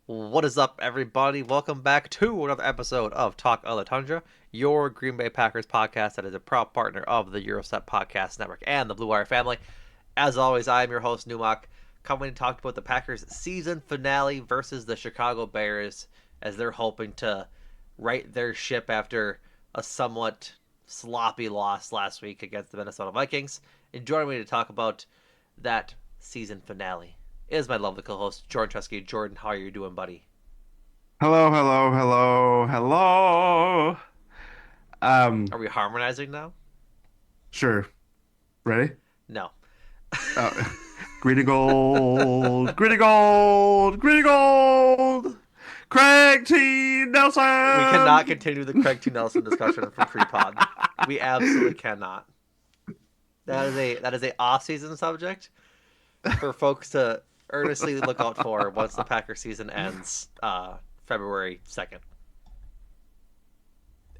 What is up, everybody? Welcome back to another episode of Talk of the Tundra, your Green Bay Packers podcast that is a proud partner of the Eurostep Podcast Network and the Blue Wire family. As always, I am your host, Numac, coming to talk about the Packers' season finale versus the Chicago Bears as they're hoping to right their ship after a somewhat sloppy loss last week against the Minnesota Vikings. And joining me to talk about that season finale is my lovely co-host, Jordan Chesky. Jordan, how are you doing, buddy? Hello, hello, hello, hello. Are we harmonizing now? Sure. Ready? No. Uh, Greedy gold, greedy gold, greedy gold. Craig T. We cannot Nelson. continue the Craig T. Nelson discussion from pre-pod. We absolutely cannot. That is a off-season subject for folks to earnestly look out for once the Packers season ends, February 2nd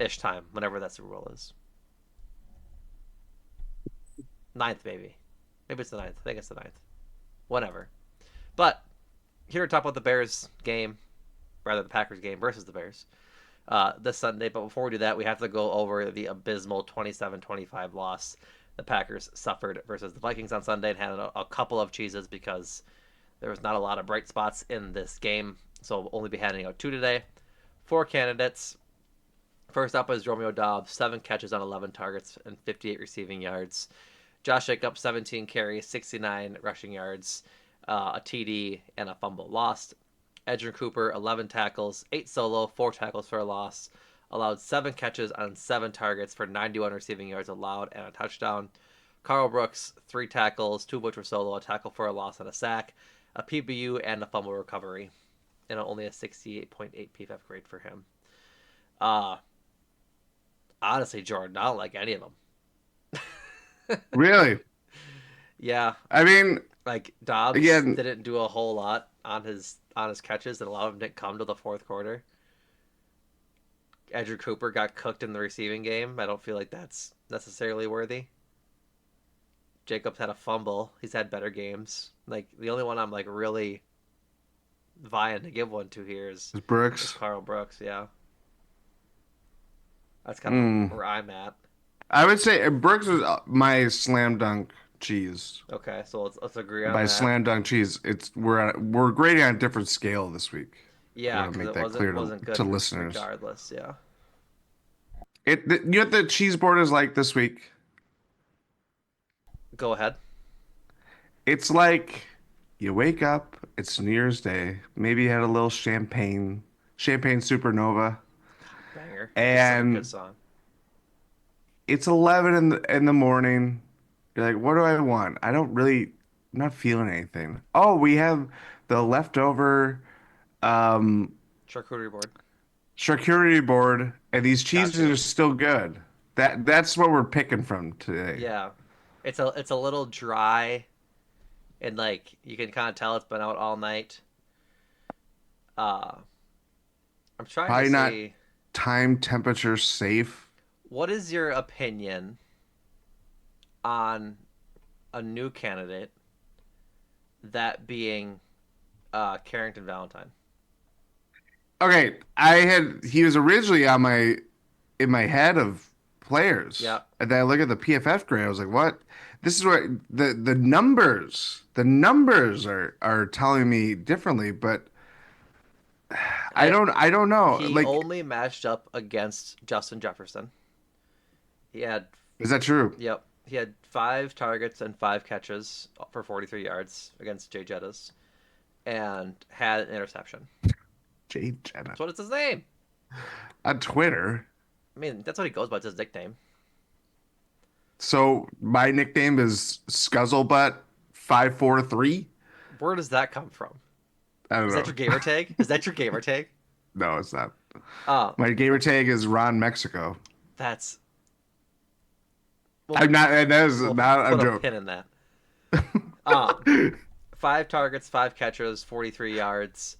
ish time, whenever that Super Bowl is. Ninth, maybe. Maybe it's the ninth. I think it's the ninth. Whatever. But here to talk about the Bears game, rather the Packers game versus the Bears, this Sunday. But before we do that, we have to go over the abysmal 27-25 loss the Packers suffered versus the Vikings on Sunday and had a couple of cheeses because there was not a lot of bright spots in this game. So we'll only be handing out two today. Four candidates. First up is Romeo Doubs, 7 catches on 11 targets and 58 receiving yards. Josh Jacobs, 17 carries, 69 rushing yards, a TD, and a fumble lost. Edgerrin Cooper, 11 tackles, 8 solo, 4 tackles for a loss. Allowed 7 catches on 7 targets for 91 receiving yards allowed and a touchdown. Carl Brooks, 3 tackles, 2 of which were solo, a tackle for a loss and a sack, a PBU, and a fumble recovery. And only a 68.8 PFF grade for him. Uh, Honestly, Jordan, I don't like any of them. Really? Yeah, I mean, like Dobbs again, didn't do a whole lot on his catches, and a lot of them didn't come to the fourth quarter. Edgerrin Cooper got cooked in the receiving game. I don't feel like that's necessarily worthy. Jacobs had a fumble. He's had better games. Like the only one I'm like really vying to give one to here is Brooks. Carl Brooks. Yeah, that's kind of Mm, where I'm at. I would say Brooks is my slam dunk cheese. Okay, so let's agree on By that. slam dunk cheese, we're grading on a different scale this week. I Yeah, want to because make it that wasn't clear wasn't to good listeners. regardless. Yeah. You know what the cheese board is like this week? Go ahead. It's like you wake up, it's New Year's Day, maybe you had a little champagne supernova, Banger. That is such a good and song. it's 11 in the morning. You're like, what do I want? I'm not feeling anything. Oh, we have the leftover um Charcuterie board. charcuterie board, and these Got cheeses you. are still good. That's what we're picking from today. Yeah. It's a little dry and like you can kind of tell it's been out all night. Uh I'm trying to Probably not see time temperature safe. what is your opinion on a new candidate, that being Carrington Valentine. Okay, he was originally on my in my head of players. Yeah. And then I look at the PFF grade, I was like, what? This is what the numbers are telling me differently, but I I don't I don't know. He Like, only matched up against Justin Jefferson. He had is that true? Yep. He had 5 targets and 5 catches for 43 yards against Jay Jettis and had an interception. Jay Jenna. That's what it's his name. On Twitter. I mean, that's what he goes by. It's his nickname. So my nickname is Scuzzlebutt543. Where does that come from? I don't Is that your know. gamer tag? Is that your gamer tag? No, it's not. Uh, My gamer tag is Ron Mexico. that's we'll I'm not, that is we'll not a put a joke. pin in that. Um, 5 targets, 5 catches, 43 yards,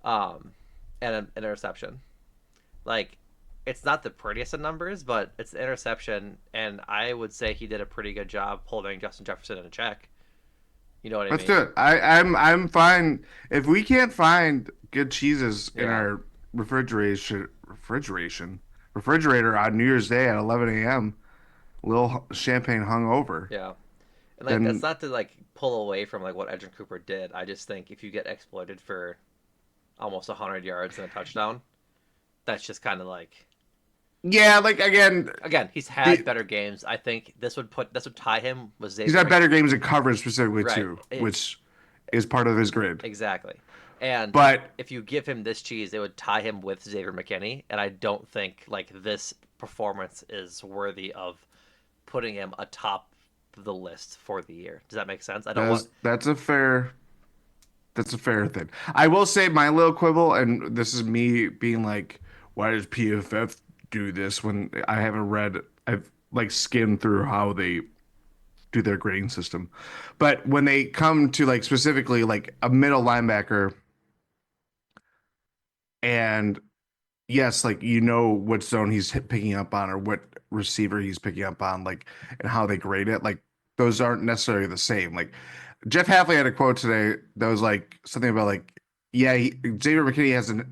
um, and an interception. Like, it's not the prettiest of numbers, but it's the interception, and I would say he did a pretty good job holding Justin Jefferson in a check. You know what I Let's do mean? it. I'm fine. If we can't find good cheeses in Yeah, our refrigerator on New Year's Day at 11 a.m., a little champagne hung over, yeah. And like that's then not to like pull away from like what Edgerrin Cooper did. I just think if you get exploited for almost 100 yards and a touchdown, that's just kind of like yeah, like again, again, he's had the better games. I think this would tie him with he's Xavier had Mc... better games in coverage specifically Right. too, which is part of his grade. Exactly. And But if you give him this cheese, it would tie him with Xavier McKinney, and I don't think like this performance is worthy of putting him atop the list for the year. Does that make sense? I don't want. that's a fair thing. I will say my little quibble, and this is me being like, why does PFF do this when I haven't read, I've like skimmed through how they do their grading system. But when they come to like specifically like a middle linebacker, and yes, like you know what zone he's picking up on or what receiver he's picking up on, like and how they grade it, like those aren't necessarily the same. Like Jeff Halfley had a quote today that was like something about like, yeah, Xavier McKinney hasn't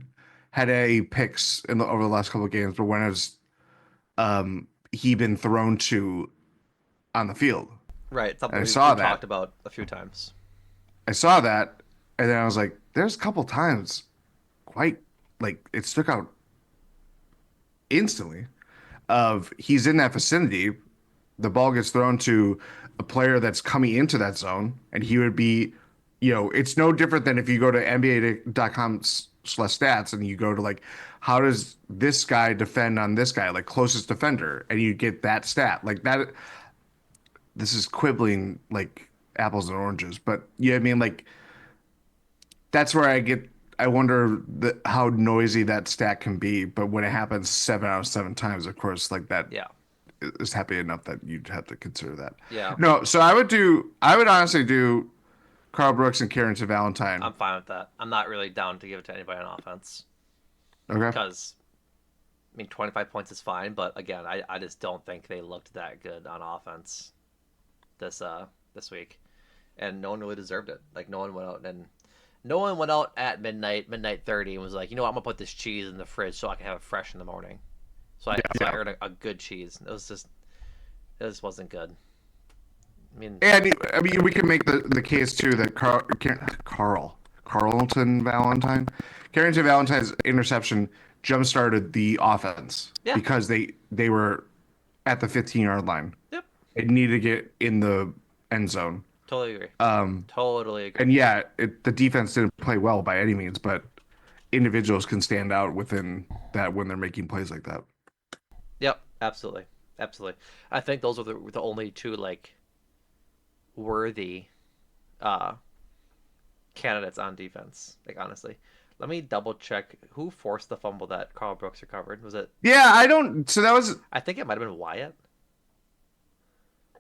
had any picks over the last couple of games, but when has he been thrown to on the field? Right, And something I we've saw talked that. about a few times. I saw that, and then I was like, there's a couple times quite like it stuck out instantly of he's in that vicinity, the ball gets thrown to a player that's coming into that zone, and he would be, it's no different than if you go to NBA.com/stats and you go to like, how does this guy defend on this guy, like closest defender, and you get that stat like that. This is quibbling like apples and oranges, but you know what I mean? Like that's where I wonder how noisy that stat can be. But when it happens 7 out of 7 times, of course, like that Yeah, is happy enough that you'd have to consider that. yeah, No, so I would honestly do Carl Brooks and Karen to Valentine. I'm fine with that. I'm not really down to give it to anybody on offense Okay. because I mean 25 points is fine, but again, I just don't think they looked that good on offense this week, and no one really deserved it. Like no one went out at midnight 30, and was like, you know what, I'm gonna put this cheese in the fridge so I can have it fresh in the morning. So I Yeah. earned a good cheese. It just wasn't good. I mean, And I mean, we can make the case too that Carlton Valentine, Carrington Valentine's interception jump started the offense yeah, because they were at the 15-yard line. yep, It needed to get in the end zone. totally agree. Um, Totally agree. and yeah, the defense didn't play well by any means, but individuals can stand out within that when they're making plays like that. Yep, absolutely, absolutely. I think those are the only two like worthy uh candidates on defense. Like honestly, let me double check who forced the fumble that Carl Brooks recovered. Was it? Yeah, I don't. So that was. I think it might have been Wyatt.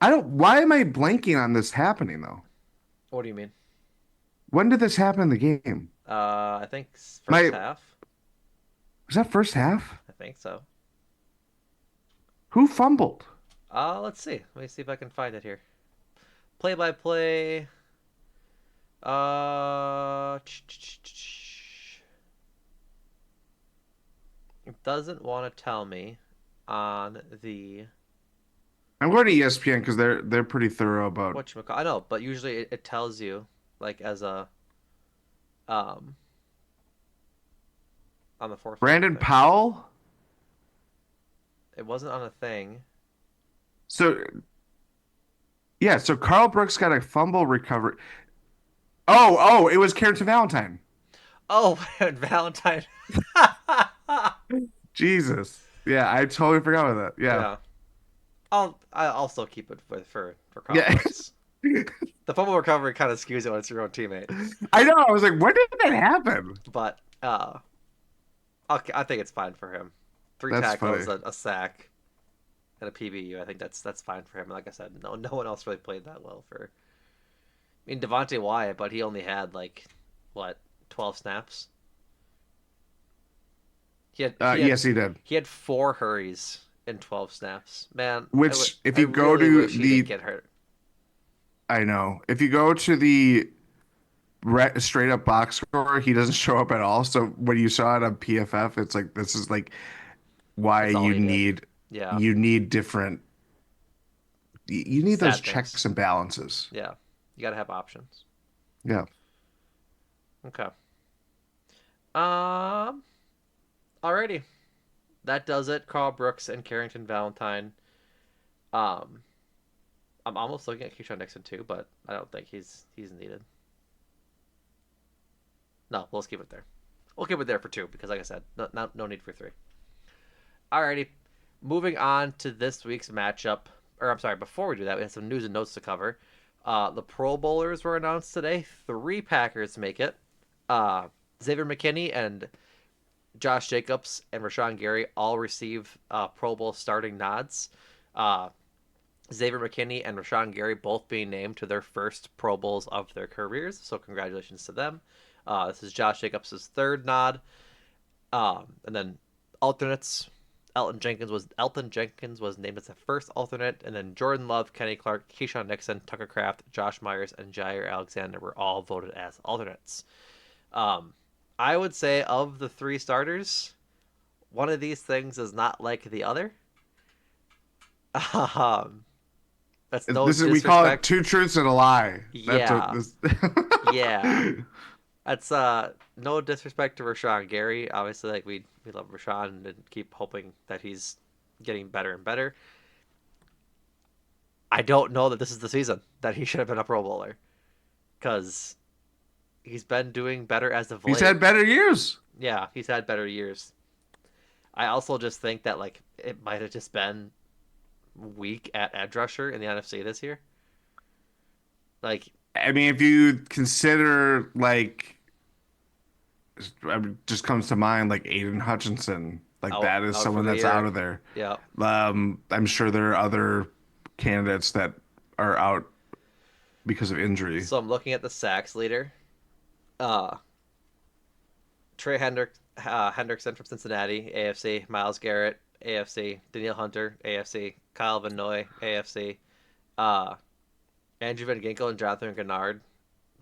I don't. Why am I blanking on this happening though? What do you mean? When did this happen in the game? I think first My half. was that first half? I think so. Who fumbled? Let's see. Let me see if I can find it here. Play by play. Uh, it doesn't want to tell me on the I'm going to ESPN because they're pretty thorough about whatchamacallit. I know, but usually it tells you like as a um on the force fumble Brandon thing. Powell. It wasn't on a thing. So yeah, so Carl Brooks got a fumble recovery. Oh, it was Carrington Valentine. Oh, Valentine. Jesus. Yeah, I totally forgot about that. Yeah. Yeah, I'll still keep it for Carl Yeah. Brooks. The fumble recovery kind of skews it when it's your own teammate, I know. I was like, when did that happen? but I think it's fine for him. Three That's tackles, funny. a sack, and a PBU. I think that's fine for him. And like I said, no one else really played that well for. I mean Devontae Wyatt, but he only had like what 12 snaps. He had he had Yes, he did. he had 4 hurries in 12 snaps. Man, Which, if I you go really to wish he didn't the get hurt. I know. If you go to the straight up box score, he doesn't show up at all. So when you saw it on PFF, it's like this is like why That's all he did. Yeah. you need different you need those Stat things. checks and balances. Yeah. You got to have options. Yeah. Okay. Um. Alrighty. That does it. Carl Brooks and Carrington Valentine. Um. I'm almost looking at Keyshawn Nixon too, but I don't think he's needed. No, we'll just keep it there. We'll keep it there for two because, like I said, no need for three. Alrighty, moving on to this week's matchup. Or I'm sorry, before we do that, we have some news and notes to cover. The Pro Bowlers were announced today. Three Packers make it. Xavier McKinney and Josh Jacobs and Rashawn Gary all receive Pro Bowl starting nods. Uh, Xavier McKinney and Rashawn Gary both being named to their first Pro Bowls of their careers, so congratulations to them. This is Josh Jacobs' third nod, and then alternates. Elton Jenkins was named as the first alternate, and then Jordan Love, Kenny Clark, Keyshawn Nixon, Tucker Kraft, Josh Myers, and Jaire Alexander were all voted as alternates. Um, I would say of the three starters, one of these things is not like the other. Um, that's no This is we call it disrespect. two truths and a lie. That's what Yeah, this yeah. That's no disrespect to Rashawn Gary. Obviously, like we love Rashawn and keep hoping that he's getting better and better. I don't know that this is the season that he should have been a Pro Bowler because he's been doing better as of He's late. had better years. Yeah, he's had better years. I also just think that like it might have just been weak at edge rusher in the NFC this year. Like, I mean, if you consider like just comes to mind like Aiden Hutchinson, like that is out for someone the that's out year. of there. Yeah. I'm sure there are other candidates that are out because of injury. So I'm looking at the sacks leader. Uh, Trey Hendrickson from Cincinnati, AFC. Miles Garrett, AFC. Danielle Hunter, AFC. Kyle Van Noy, AFC. Uh, Andrew Van Ginkel and Jonathan Gennard,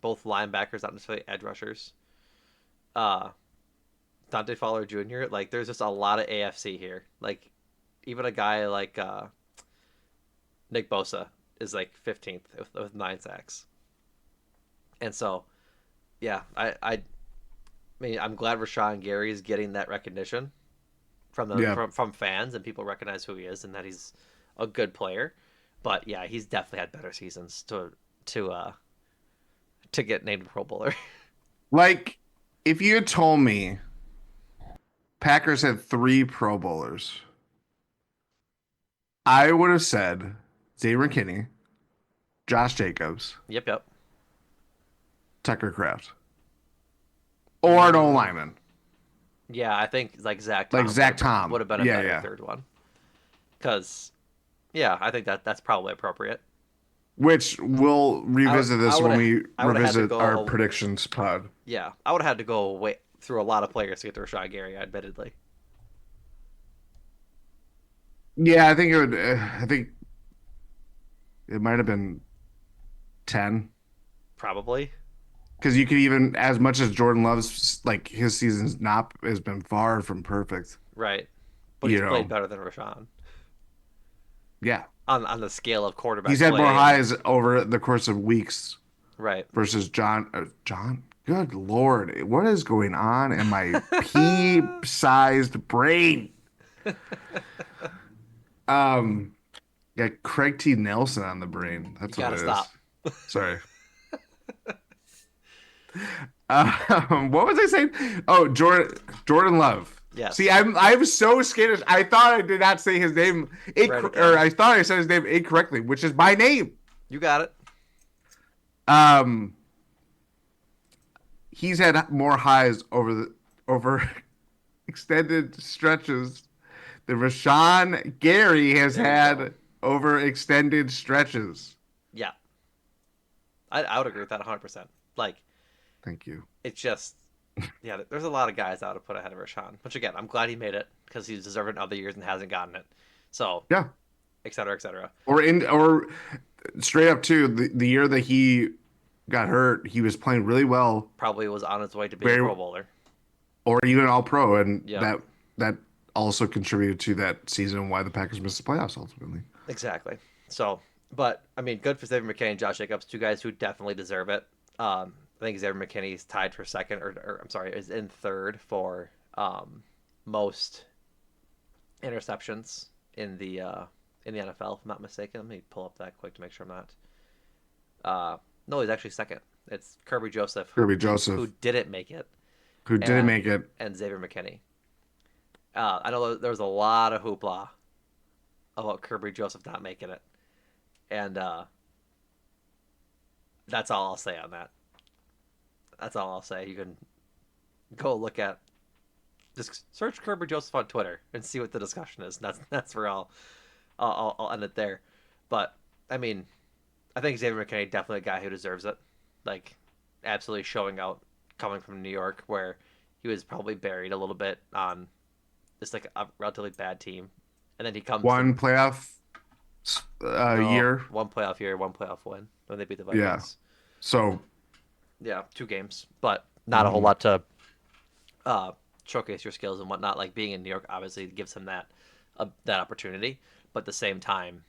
both linebackers, not necessarily edge rushers. Uh, Dante Fowler Jr. Like, there's just a lot of AFC here. Like, even a guy like Nick Bosa is like 15th with 9 sacks. And so, yeah, I mean, I'm glad Rashawn Gary is getting that recognition Yeah. from fans and people recognize who he is and that he's a good player. But yeah, he's definitely had better seasons to uh to get named a Pro Bowler. Like if you had told me Packers had three Pro Bowlers, I would have said Xavier McKinney, Josh Jacobs, Yep, yep. Tucker Kraft, or an O Mm, lineman. yeah, I think like Zach Like Tom Zach would Tom. have been a Yeah, better yeah. third one. Cause yeah, I think that's probably appropriate. Which we'll revisit I this would when have we I would have had to revisit our go. predictions pod. Yeah, I would have had to go way through a lot of players to get to Rashawn Gary, admittedly. Yeah, I think it would. I think it might have been 10 Probably. because you could even, as much as Jordan Love's like his season's not has been far from perfect. Right. But You he's played know, better than Rashawn yeah, on the scale of he's quarterback had more play and highs over the course of weeks right. versus John. John, good Lord, what is going on in my pea-sized brain? Um, got Craig T. Nelson on the brain. You That's what gotta it is. stop. Sorry. What was I saying? Oh, Jordan Love. See, Yes. I'm so skittish. I thought I did not say his name Right or again. I thought I said his name incorrectly, which is my name. You got it. Um, he's had more highs over extended stretches than Rashawn Gary has There you go. had over extended stretches. Yeah. I would agree with that 100%. Like, Thank you. it's just, yeah, there's a lot of guys I would have put ahead of Rashawn, which again, I'm glad he made it because he's deserving other years and hasn't gotten it. So, Yeah. et cetera, et cetera. Or straight up too, the year that he got hurt, he was playing really well, Probably was on his way to being a very Pro Bowler. or even all pro, and Yep, that also contributed to that season why the Packers missed the playoffs ultimately. exactly. So, but I mean, good for Xavier McKinney and Josh Jacobs, two guys who definitely deserve it. I think Xavier McKinney is tied for second, or I'm sorry, is in third for most interceptions in the NFL, if I'm not mistaken. Let me pull up that quick to make sure I'm not. No, he's actually second. It's Kirby Joseph Kirby who Joseph, didn't make it, who didn't and make it. Xavier McKinney. I know there was a lot of hoopla about Kirby Joseph not making it, and that's all I'll say on that. That's all I'll say. You can go look at just search Kirby Joseph on Twitter and see what the discussion is. That's where I'll end it there. But I mean, I think Xavier McKinney definitely a guy who deserves it. Like, absolutely showing out coming from New York, where he was probably buried a little bit on just like a relatively bad team, and then he comes to One playoff no year. one playoff year, one playoff win when they beat the Yeah. Vikings. So, Yeah, two games, but not a whole mhm. lot to uh, showcase your skills and whatnot. Like being in New York obviously gives him that opportunity, but at the same time,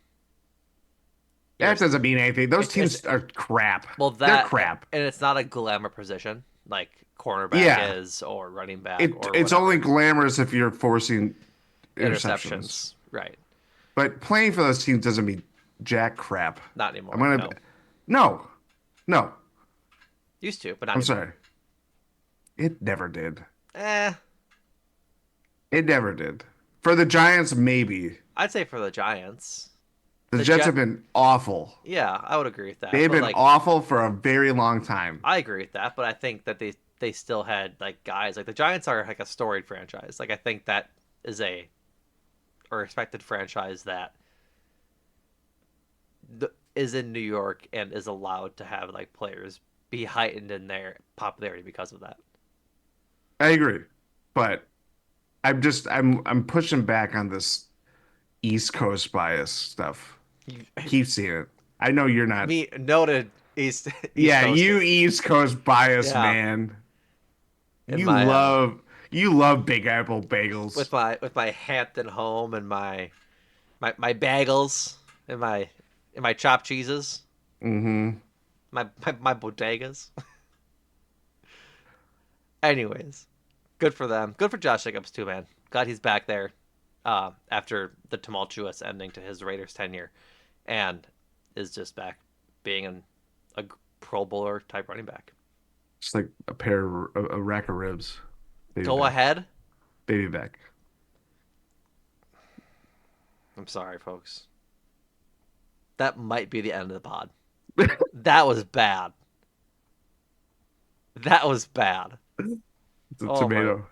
you're That doesn't mean anything. Those it's teams are crap. well They're that crap. and it's not a glamour position like cornerback Yeah. is or running back or It's only whatever. glamorous if you're forcing interceptions. Interceptions, right? But playing for those teams doesn't mean jack crap. Not I'm anymore. gonna No, no, no. used to, but not I'm anymore. sorry. It never did. Eh, It never did. For the Giants, maybe. I'd say for the Giants, The the Jets have Jet. been awful. Yeah, I would agree with that. They've But been like, awful for a very long time. I agree with that. But I think that they still had like guys like the Giants are like a storied franchise. Like I think that is a or respected franchise that is in New York and is allowed to have like players be heightened in their popularity because of that. I agree. But I'm pushing back on this East Coast bias stuff. Keep seeing it. I know you're not. Me noted East Yeah, you Coaster. East Coast bias, Yeah, man. in You my love you love Big Apple bagels. with my Hampton home and my bagels and my chopped cheeses, Mm-hmm. my bodegas. Anyways, good for them. Good for Josh Jacobs too, man. Glad he's back there after the tumultuous ending to his Raiders tenure, and is just back being a Pro Bowler type running back. Just like a rack of ribs. Baby Go back. ahead. Baby back. I'm sorry, folks. That might be the end of the pod. That was bad. That was bad. It's a Oh my. tomato.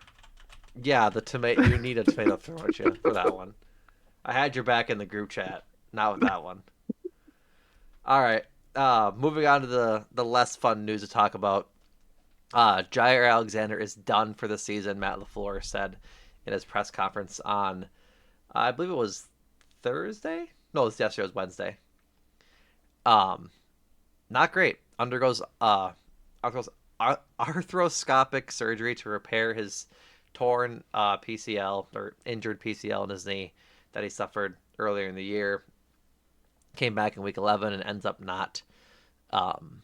Yeah, the tomato. You need a tomato throw, don't you, for that one? I had your back in the group chat. Not with that one. All right. Moving on to the less fun news to talk about. Jaire Alexander is done for the season. Matt LaFleur said in his press conference on, I believe it was Thursday. No, it was yesterday. It was Wednesday. Um, Not great. Undergoes arthroscopic surgery to repair his torn PCL or injured PCL in his knee that he suffered earlier in the year. Came back in week 11 and ends up not um,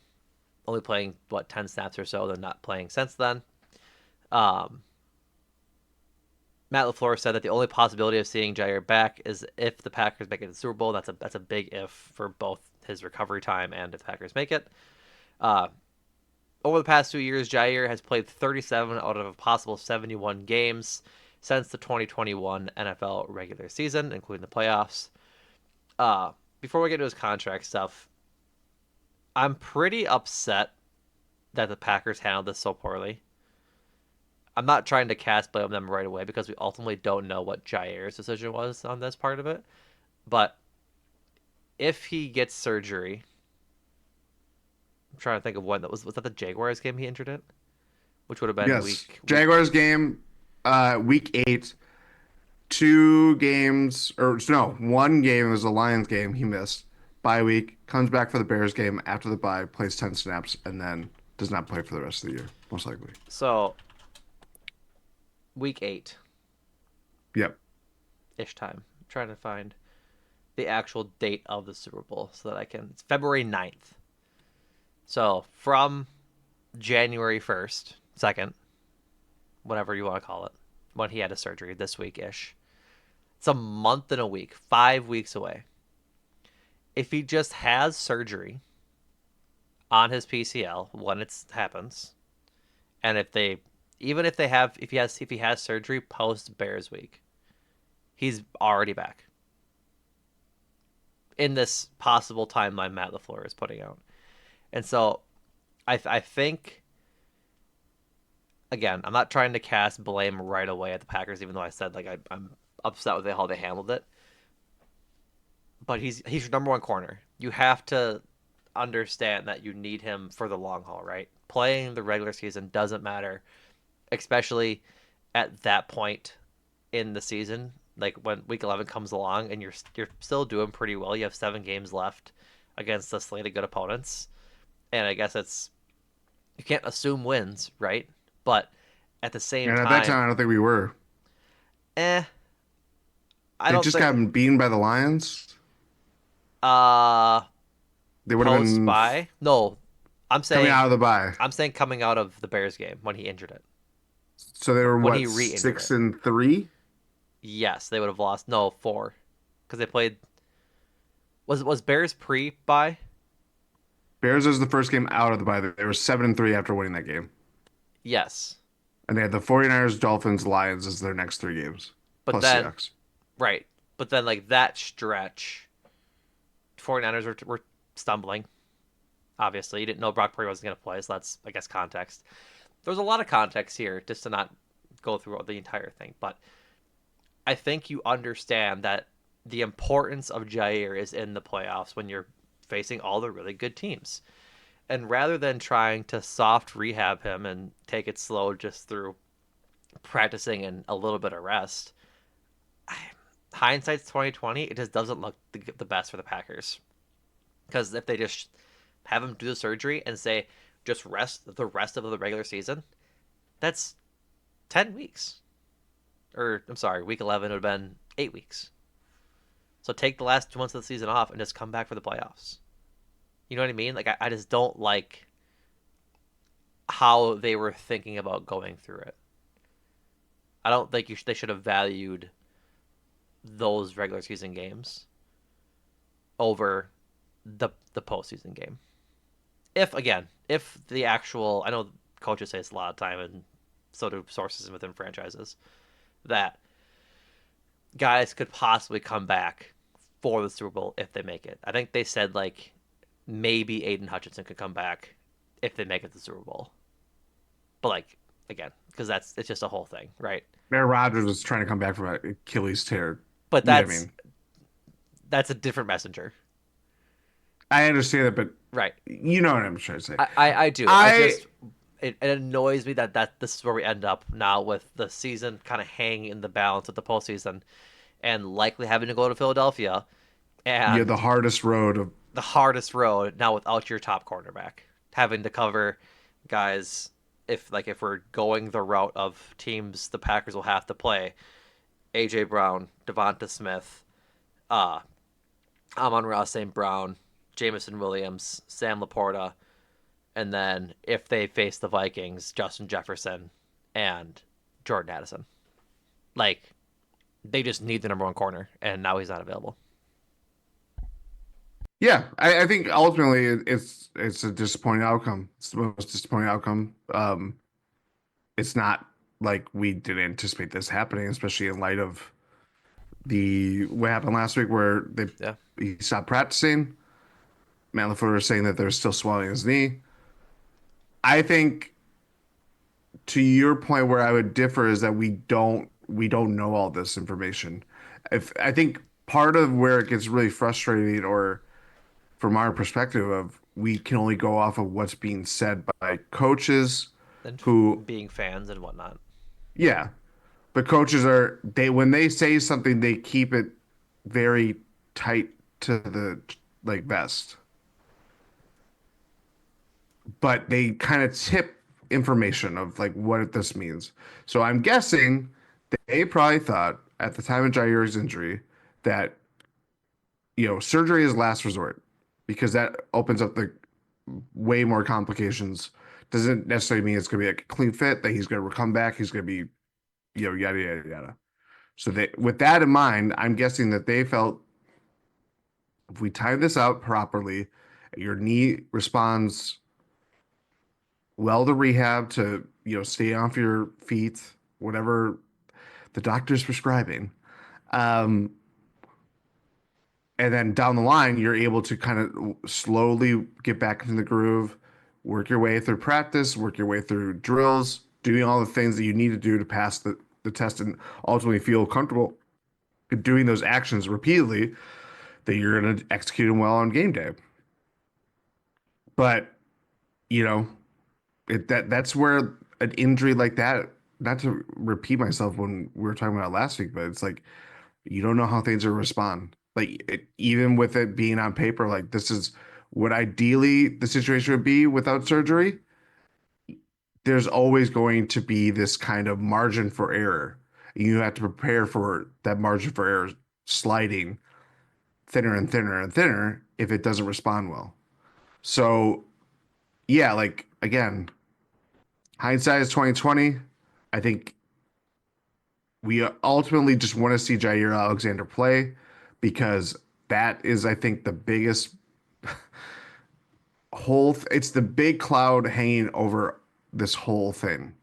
only playing 10 snaps or so, then not playing since then. Um, Matt LaFleur said that the only possibility of seeing Jaire back is if the Packers make it to the Super Bowl. That's a big if for both his recovery time and if the Packers make it. Uh, Over the past 2 years, Jaire has played 37 out of a possible 71 games since the 2021 NFL regular season, including the playoffs. Before we get to his contract stuff, I'm pretty upset that the Packers handled this so poorly. I'm not trying to cast blame on them right away because we ultimately don't know what Jaire's decision was on this part of it. But if he gets surgery, I'm trying to think of when that was. Was that the Jaguars game he injured it? Which would have been Yes. week Jaguars game, week 8. two games, or no, one game. It was a Lions game. He missed. Bye week. Comes back for the Bears game after the bye. Plays 10 snaps and then does not play for the rest of the year, most likely. So week 8 Yep. ish time. I'm trying to find the actual date of the Super Bowl so that I can. It's February 9th. So from January 1st, 2nd, whatever you want to call it, when he had his surgery this week ish. It's a month and a week, 5 weeks away. If he just has surgery on his PCL when it happens, and if he has surgery post Bears week, he's already back in this possible timeline Matt LaFleur is putting out. And so I think, again, I'm not trying to cast blame right away at the Packers, even though I said like I'm upset with how they handled it. But he's your number one corner. You have to understand that you need him for the long haul, right? Playing the regular season doesn't matter, especially at that point in the season. Like when week 11 comes along and you're still doing pretty well. You have 7 games left against a slate of good opponents, and I guess it's you can't assume wins, right? But at the same And at that time, time, I don't think we were. eh, I They don't just think got beaten by the Lions. uh They would have post been by. No, I'm coming saying out of the bye. I'm saying coming out of the Bears game when he injured it. So they were When he what, re-injured six it. and three? Yes, they would have lost. No, 4 because they played. Was Bears pre by? Bears was the first game out of the bye. They were 7 and 3 after winning that game. Yes, And they had the 49ers, Dolphins, Lions as their next three games, but plus then Seahawks. right, but then like that stretch, 49ers were stumbling. Obviously, you didn't know Brock Purdy wasn't going to play, so that's I guess context. There's a lot of context here just to not go through the entire thing, but I think you understand that the importance of Jaire is in the playoffs when you're facing all the really good teams. And rather than trying to soft rehab him and take it slow just through practicing and a little bit of rest, hindsight's 2020. It just doesn't look the best for the Packers because if they just have him do the surgery and say just rest the rest of the regular season, that's 10 weeks. Or I'm sorry, week 11 would have been 8 weeks. So take the last 2 months of the season off and just come back for the playoffs. You know what I mean? Like I just don't like how they were thinking about going through it. I don't think they should have valued those regular season games over the postseason game. If the actual, I know coaches say it's a lot of time, and so do sources within franchises, that guys could possibly come back for the Super Bowl if they make it. I think they said like maybe Aiden Hutchinson could come back if they make it to the Super Bowl. But like again, because it's just a whole thing, right? Aaron Rodgers was trying to come back from an Achilles tear. But You know what I mean? that's a different messenger, I understand it, but right? you know what I'm trying to say. I do. I I just it annoys me that this is where we end up now with the season kind of hanging in the balance of the postseason and likely having to go to Philadelphia You had the and hardest road of the hardest road now without your top cornerback, having to cover guys if we're going the route of teams the Packers will have to play AJ Brown, Devonta Smith, uh Amon-Ra St. Brown, Jamison Williams, Sam Laporta, and then if they face the Vikings, Justin Jefferson and Jordan Addison. Like they just need the number one corner, and now he's not available. yeah. I think ultimately it's a disappointing outcome. It's the most disappointing outcome. It's not like we didn't anticipate this happening, especially in light of the what happened last week where they Yeah. he stopped practicing. Matt LaFleur was saying that there's still swelling in his knee. I think to your point where I would differ is that we don't know all this information. If I think part of where it gets really frustrating, or from our perspective of we can only go off of what's being said by coaches And who, being fans and whatnot. yeah, But coaches are they when they say something, they keep it very tight to the like vest. But they kind of tip information of like what this means. So I'm guessing they probably thought at the time of Jaire's injury that surgery is last resort because that opens up the way more complications. Doesn't necessarily mean it's going to be a clean fit, that he's going to come back, he's going to be, yada, yada, yada. So with that in mind, I'm guessing that they felt if we time this out properly, your knee responds well to rehab to, stay off your feet, whatever the doctor's prescribing. Um, and then down the line, you're able to kind of slowly get back into the groove, work your way through practice, work your way through drills, doing all the things that you need to do to pass the test and ultimately feel comfortable doing those actions repeatedly that you're going to execute them well on game day. But, you know, that's where an injury like that, not to repeat myself when we were talking about it last week, but it's like you don't know how things will respond. Like even with it being on paper, like this is what ideally the situation would be without surgery. There's always going to be this kind of margin for error. You have to prepare for that margin for error sliding thinner and thinner and thinner if it doesn't respond well. So yeah, like again, hindsight is 2020. I think we ultimately just want to see Jaire Alexander play because that is, I think, the biggest it's the big cloud hanging over this whole thing.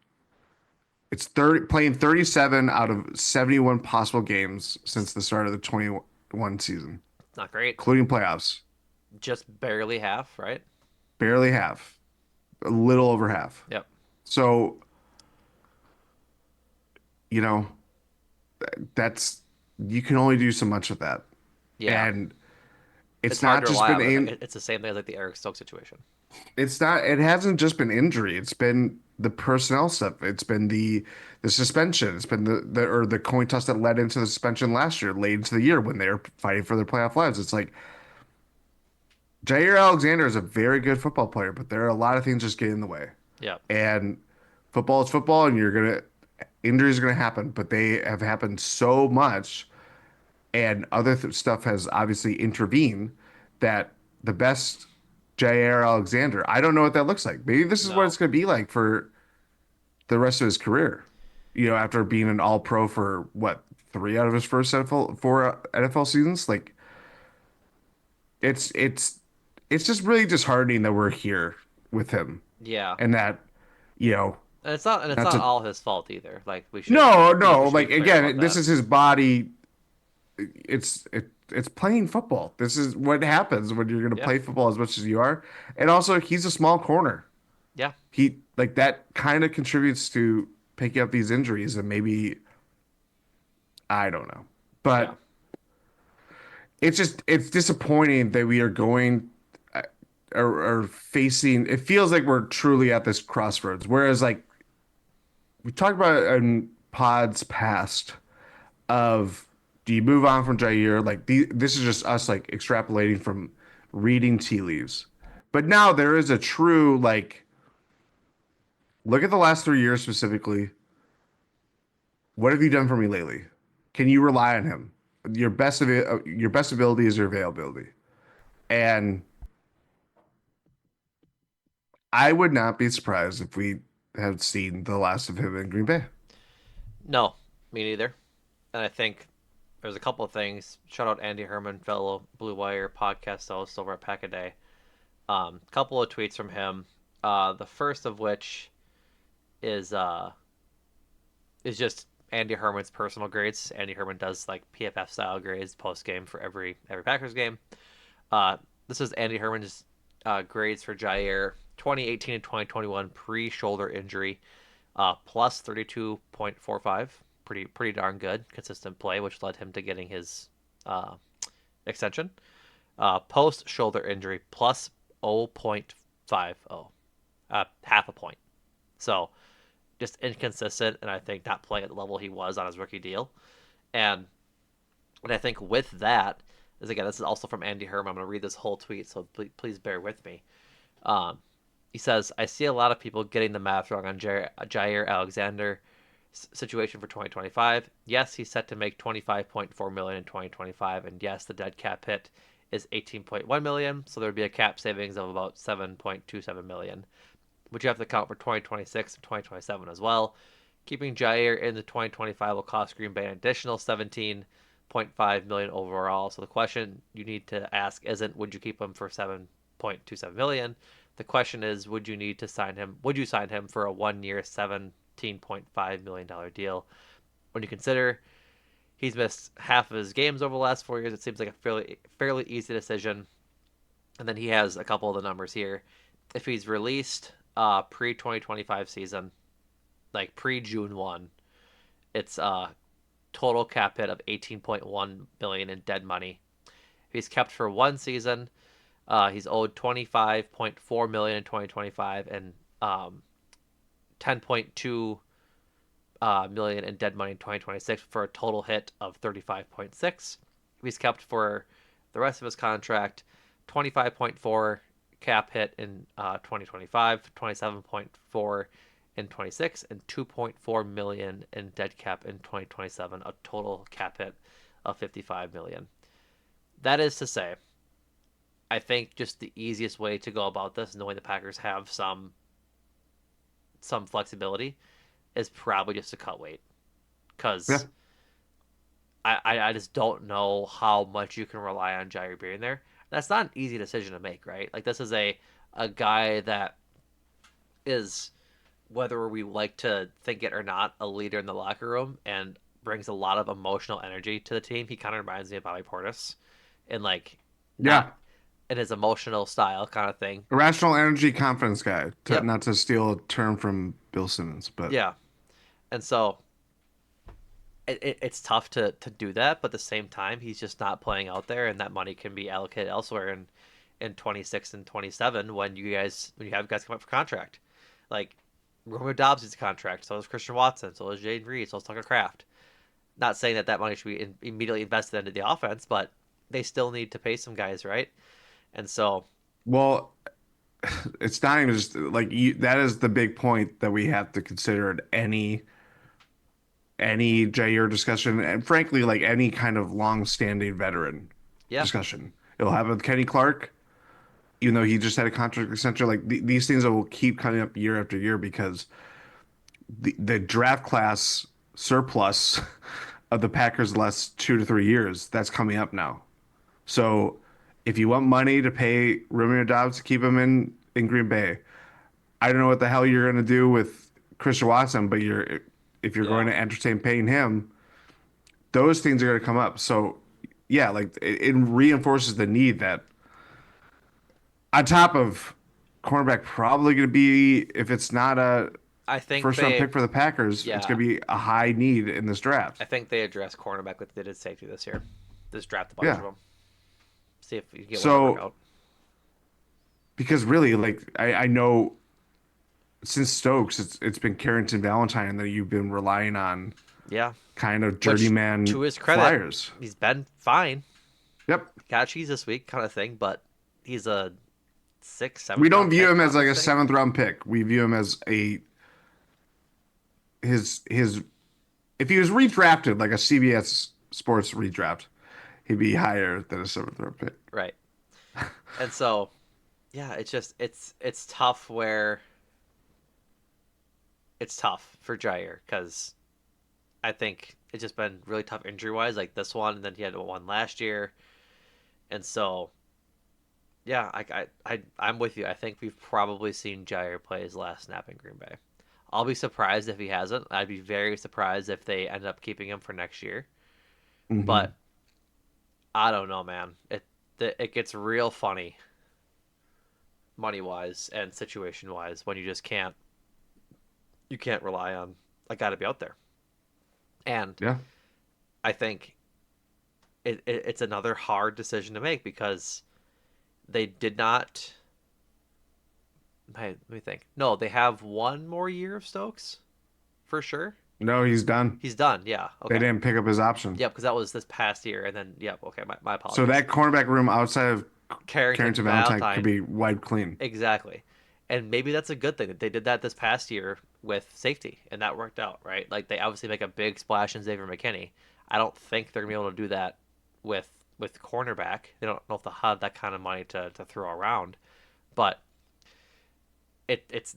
It's 30 playing 37 out of 71 possible games since the start of the 21 season, It's not great. including playoffs. Just barely half, right? Barely half, a little over half. Yep. So, you know, that's you can only do so much with that. Yeah. And It's it's hard not to just rely been on it. aim It's the same thing as like the Eric Stokes situation. it hasn't just been injury. It's been the personnel stuff. It's been the suspension. It's been the coin toss that led into the suspension last year, late into the year when they were fighting for their playoff lives. It's like Jaire Alexander is a very good football player, but there are a lot of things just get in the way. Yep. And football is football, and injuries are gonna happen, but they have happened so much, and other stuff has obviously intervened that the best Jaire Alexander, I don't know what that looks like. Maybe this is what No. it's gonna be like for the rest of his career. After being an all pro for what, three out of his first four NFL seasons, like it's it's it's just really disheartening that we're here with him Yeah. and that you know And it's not not to all his fault either. Like no we no should be like clear about again, this that. is his body. It's playing football. This is what happens when you're going to Yeah. play football as much as you are. And also, he's a small corner. Yeah. He like that kind of contributes to picking up these injuries, and maybe I don't know, Yeah. but it's disappointing that we are going uh, or facing. It feels like we're truly at this crossroads. Whereas like we talked about in pods past of do you move on from Jair? Like this is just us like extrapolating from reading tea leaves. But now there is a true like look at the last 3 years specifically. What have you done for me lately? Can you rely on him? Your best ability is your availability. And I would not be surprised if we have seen the last of him in Green Bay. No, me neither. And I think there's a couple of things. Shout out Andy Herman, fellow Blue Wire podcast host over at Pack a Day. Couple of tweets from him. The first of which is uh is just Andy Herman's personal grades. Andy Herman does like PFF style grades post game for every Packers game. Uh, this is Andy Herman's grades for Jaire 2018 and 2021 pre shoulder injury, plus 32.45. Pretty darn good consistent play, which led him to getting his uh, extension. Post shoulder injury plus 0.50, half a point. So just inconsistent, and I think not playing at the level he was on his rookie deal. And I think with that is, again, this is also from Andy Herm. I'm going to read this whole tweet, so please bear with me. Um, he says, I see a lot of people getting the math wrong on Jaire Alexander situation for 2025. Yes, he's set to make 25.4 million in 2025, and yes, the dead cap hit is 18.1 million, so there would be a cap savings of about 7.27 million. But you have to account for 2026 and 2027 as well. Keeping Jaire in the 2025 will cost Green Bay an additional 17.5 million overall. So the question you need to ask isn't would you keep him for 7.27 million? The question is would you need to sign him? Would you sign him for a 1 year $17.5 million deal? When you consider he's missed half of his games over the last 4 years, it seems like a fairly easy decision. And then he has a couple of the numbers here. If he's released pre 2025 season, like pre June 1, it's a total cap hit of 18.1 million in dead money. If he's kept for one season, he's owed 25.4 million in 2025 and 10.2 million in dead money in 2026 for a total hit of 35.6. If he's kept for the rest of his contract, 25.4 cap hit in 2025, 27.4 in 26, and 2.4 million in dead cap in 2027, a total cap hit of 55 million. That is to say, I think just the easiest way to go about this, knowing the Packers have some flexibility, is probably just to cut weight Yeah. because I just don't know how much you can rely on Jaire being there. That's not an easy decision to make, right? Like this is a guy that is, whether we like to think it or not, a leader in the locker room and brings a lot of emotional energy to the team. He kind of reminds me of Bobby Portis, and like not Yeah. in his emotional style kind of thing. Irrational energy confidence guy. Yep. Not to steal a term from Bill Simmons, but Yeah. And so it's tough to do that, but at the same time, he's just not playing out there, and that money can be allocated elsewhere in 26 and 27 when you have guys come up for contract. Like Romeo Dobbs' is contract, so is Christian Watson, so is Jaden Reed, so is Tucker Kraft. Not saying that money should be immediately invested into the offense, but they still need to pay some guys, right? And so, well, it's not even just like that is the big point that we have to consider at any Jair discussion, and frankly, like any kind of long-standing veteran yeah, discussion. It'll happen with Kenny Clark, even though he just had a contract extension. Like these things that will keep coming up year after year because the draft class surplus of the Packers the last 2 to 3 years that's coming up now. So if you want money to pay Romeo Dobbs to keep him in Green Bay, I don't know what the hell you're going to do with Christian Watson, but if you're going yeah, to entertain paying him, those things are going to come up. So yeah, like it reinforces the need that on top of cornerback probably going to be if it's not a I think first round they, pick for the Packers, it's yeah, going to be a high need in this I draft. think they address cornerback with they did safety this year. Just draft a bunch Yeah. of them, see if you can get one to work So out. because really, like I know since Stokes, it's been Carrington Valentine that you've been relying on, Yeah, kind of which journeyman to his credit, flyers. he's been fine. Yep. Got cheese this week, kind of thing, but he's a sixth, We seventh don't round view pick, him if I'm as not like a mistaken. seventh round pick. We view him as a his if he was redrafted like a CBS Sports redraft, he'd be higher than a seventh round pick. Right. And so, yeah, it's tough where it's tough for Jair because I think it's just been really tough injury wise, like this one, and then he had one last year, and so yeah, I'm with you. I think we've probably seen Jair play his last snap in Green Bay. I'll be surprised if he hasn't. I'd be very surprised if they end up keeping him for next year. Hmm. But I don't know, man. It gets real funny money wise and situation wise when you can't rely on a guy to be out there. And Yeah. I think it's another hard decision to make because they did not. Hey, let me think. No, they have one more year of Stokes. for sure? No, he's done. He's done. Yeah. They Okay. didn't pick up his option. Yep, because that was this past year, and then yep. Okay, my So apologies. that cornerback room outside of Carrington Carrington Valentine could Valentine, be wiped clean. exactly. And maybe that's a good thing that they did that this past year with safety, and that worked out, right? Like they obviously make a big splash in Xavier McKinney. I don't think they're gonna be able to do that with cornerback. They don't know if they have that kind of money to throw around, but it's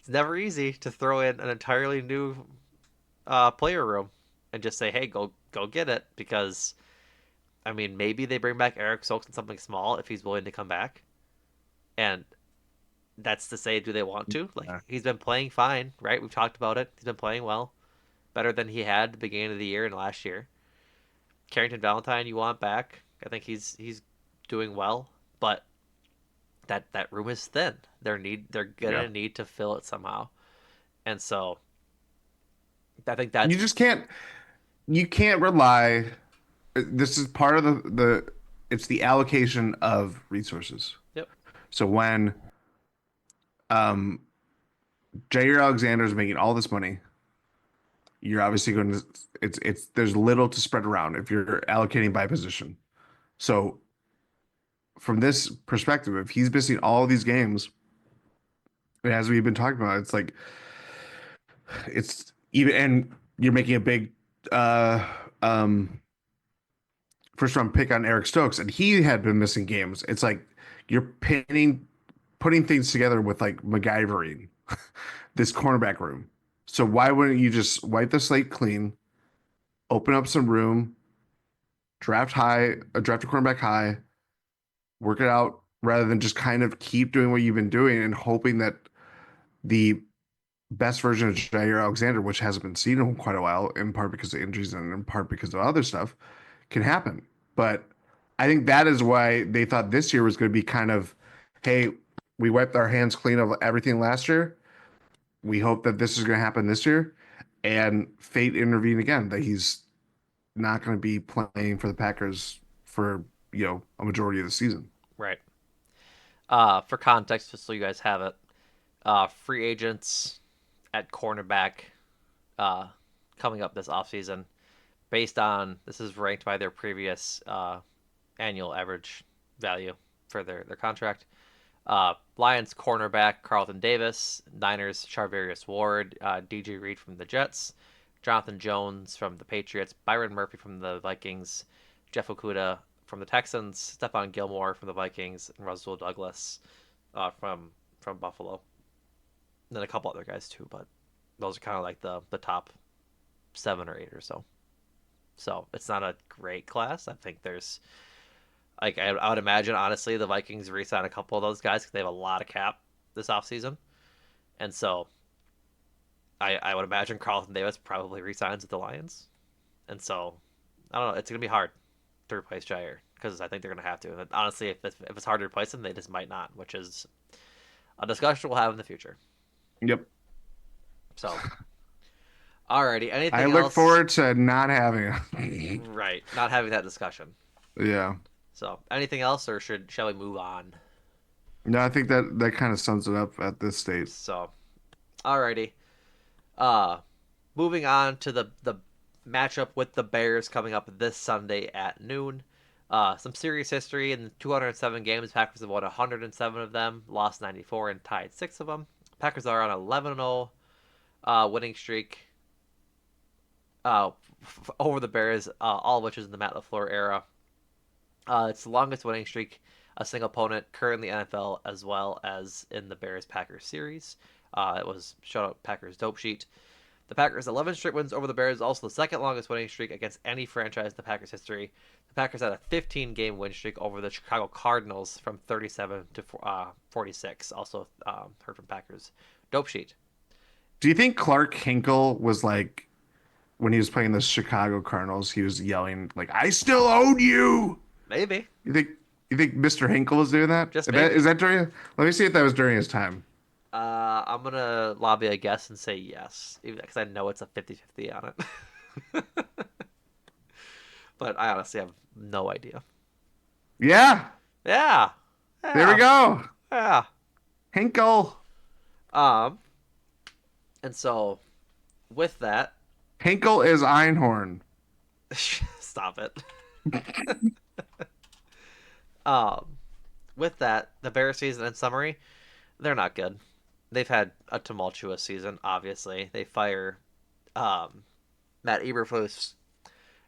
never easy to throw in an entirely new player room and just say, hey, go get it because I mean maybe they bring back Eric Stokes in something small if he's willing to come back, and that's to say, do they want to? Like Yeah. he's been playing fine, right? We've talked about it. He's been playing well, better than he had at the beginning of the year and last year. Carrington Valentine, you want back? I think he's doing well, but that room is thin. They're Yeah. gonna need to fill it somehow, and so I think that's You just can't rely. This is part of the it's the allocation of resources. yep, So when um Jaire Alexander is making all this money, you're obviously going to it's there's little to spread around if you're allocating by position. So from this perspective, if he's missing all these games, as we've been talking about, it's like it's even and you're making a big uh um first round pick on Eric Stokes, and he had been missing games. It's like you're putting things together with like MacGyvering this cornerback room. So why wouldn't you just wipe the slate clean, open up some room, draft a cornerback high, work it out rather than just kind of keep doing what you've been doing and hoping that the best version of Jaire Alexander, which hasn't been seen in quite a while, in part because of injuries and in part because of other stuff, can happen. But I think that is why they thought this year was going to be kind of, hey, we wiped our hands clean of everything last year. We hope that this is going to happen this year. And fate intervened again, that he's not going to be playing for the Packers for, a majority of the season. right. For context, just so you guys have it, free agents at cornerback uh, coming up this offseason, based on this is ranked by their previous annual average value for their contract. Lions cornerback Carlton Davis, Niners Charvarius Ward, DJ Reed from the Jets, Jonathan Jones from the Patriots, Byron Murphy from the Vikings, Jeff Okuda from the Texans, Stephon Gilmore from the Vikings, and Russell Douglas from Buffalo. And then a couple other guys too, but those are kind of like the top 7 or 8 or so. So it's not a great class. I think there's like I would imagine honestly the Vikings re-sign a couple of those guys because they have a lot of cap this offseason. And so I would imagine Carlton Davis probably resigns with the Lions. And so I don't know. It's gonna be hard to replace Jaire because I think they're gonna have to. And honestly, if it's hard to replace him, they just might not, which is a discussion we'll have in the future. Yep. So, alrighty. I Anything look else? forward to not having it. Right. Not having that discussion. Yeah. So, anything else, or shall we move on? No, I think that kind of sums it up at this state. So, alrighty. Uh, moving on to the matchup with the Bears coming up this Sunday at noon. Some serious history in 207 games. Packers have won 107 of them, lost 94, and tied 6 of them. Packers are on 11-0 winning streak over the Bears, all of which is in the Matt LaFleur era. It's the longest winning streak a single opponent currently NFL as well as in the Bears Packers series. It was shout out Packers dope sheet. The Packers' 11 straight wins over the Bears, also the second longest winning streak against any franchise in the Packers history. The Packers had a 15-game win streak over the Chicago Cardinals from 37 to 46. Also heard from Packers dope sheet. Do you think Clark Hinkle was like when he was playing the Chicago Cardinals, he was yelling like, "I still own you"? Maybe, You think you think Mr. Hinkle was doing that? just Is maybe. that during? Let me see if that was during his time. I'm gonna lobby a guess and say yes, even because I know it's a 50-50 on it. But I honestly have no idea. Yeah, Yeah, there we yeah, go. yeah. Hinkle. Um, and so with that, Hinkle is Einhorn. stop it. Um, with that, the Bears season in summary, they're not good. They've had a tumultuous season. Obviously, they fire um, Matt Eberflus,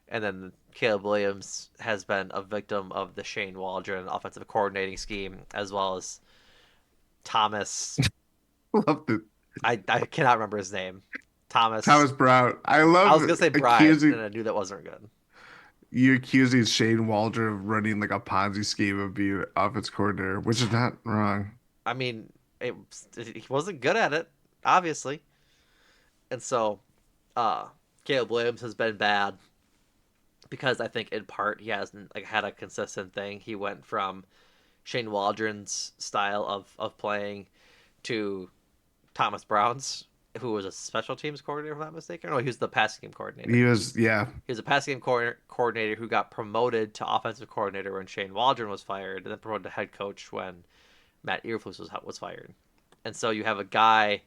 and then Caleb Williams has been a victim of the Shane Waldron offensive coordinating scheme, as well as Thomas. Love the I cannot remember his name. Thomas. Thomas Brown. I I love was gonna say Bryant, and accusing I knew that wasn't good. you accusing Shane Waldron of running like a Ponzi scheme of being offense coordinator, which is not wrong. I mean, it, he wasn't good at it, obviously, and so uh, Caleb Williams has been bad because I think in part he hasn't like had a consistent thing. He went from Shane Waldron's style of playing to Thomas Brown's, who was a special teams coordinator, if I'm not mistaken. No, he was the passing game coordinator. He was, yeah, He was a passing game coordinator who got promoted to offensive coordinator when Shane Waldron was fired, and then promoted to head coach when Matt Eberflus was fired. And so you have a guy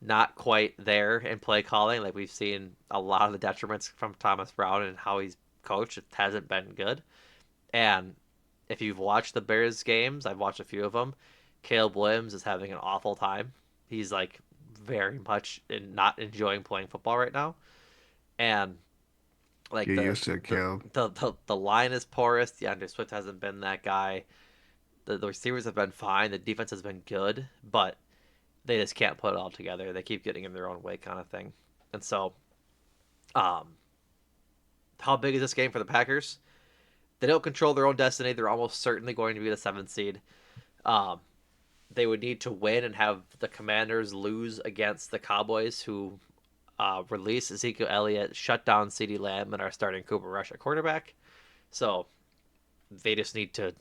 not quite there in play calling. Like we've seen a lot of the detriments from Thomas Brown and how he's coached. It hasn't been good. And if you've watched the Bears games, I've watched a few of them. Caleb Williams is having an awful time. He's like very much not enjoying playing football right now. And like get used to it, Caleb. the line is porous. DeAndre Swift hasn't been that guy. The receivers have been fine. The defense has been good, but they just can't put it all together. They keep getting in their own way, kind of thing. And so, um, how big is this game for the Packers? They don't control their own destiny. They're almost certainly going to be the seventh seed. Um, they would need to win and have the Commanders lose against the Cowboys, who release Ezekiel Elliott, shut down CeeDee Lamb, and are starting Cooper Rush at quarterback. So they just need to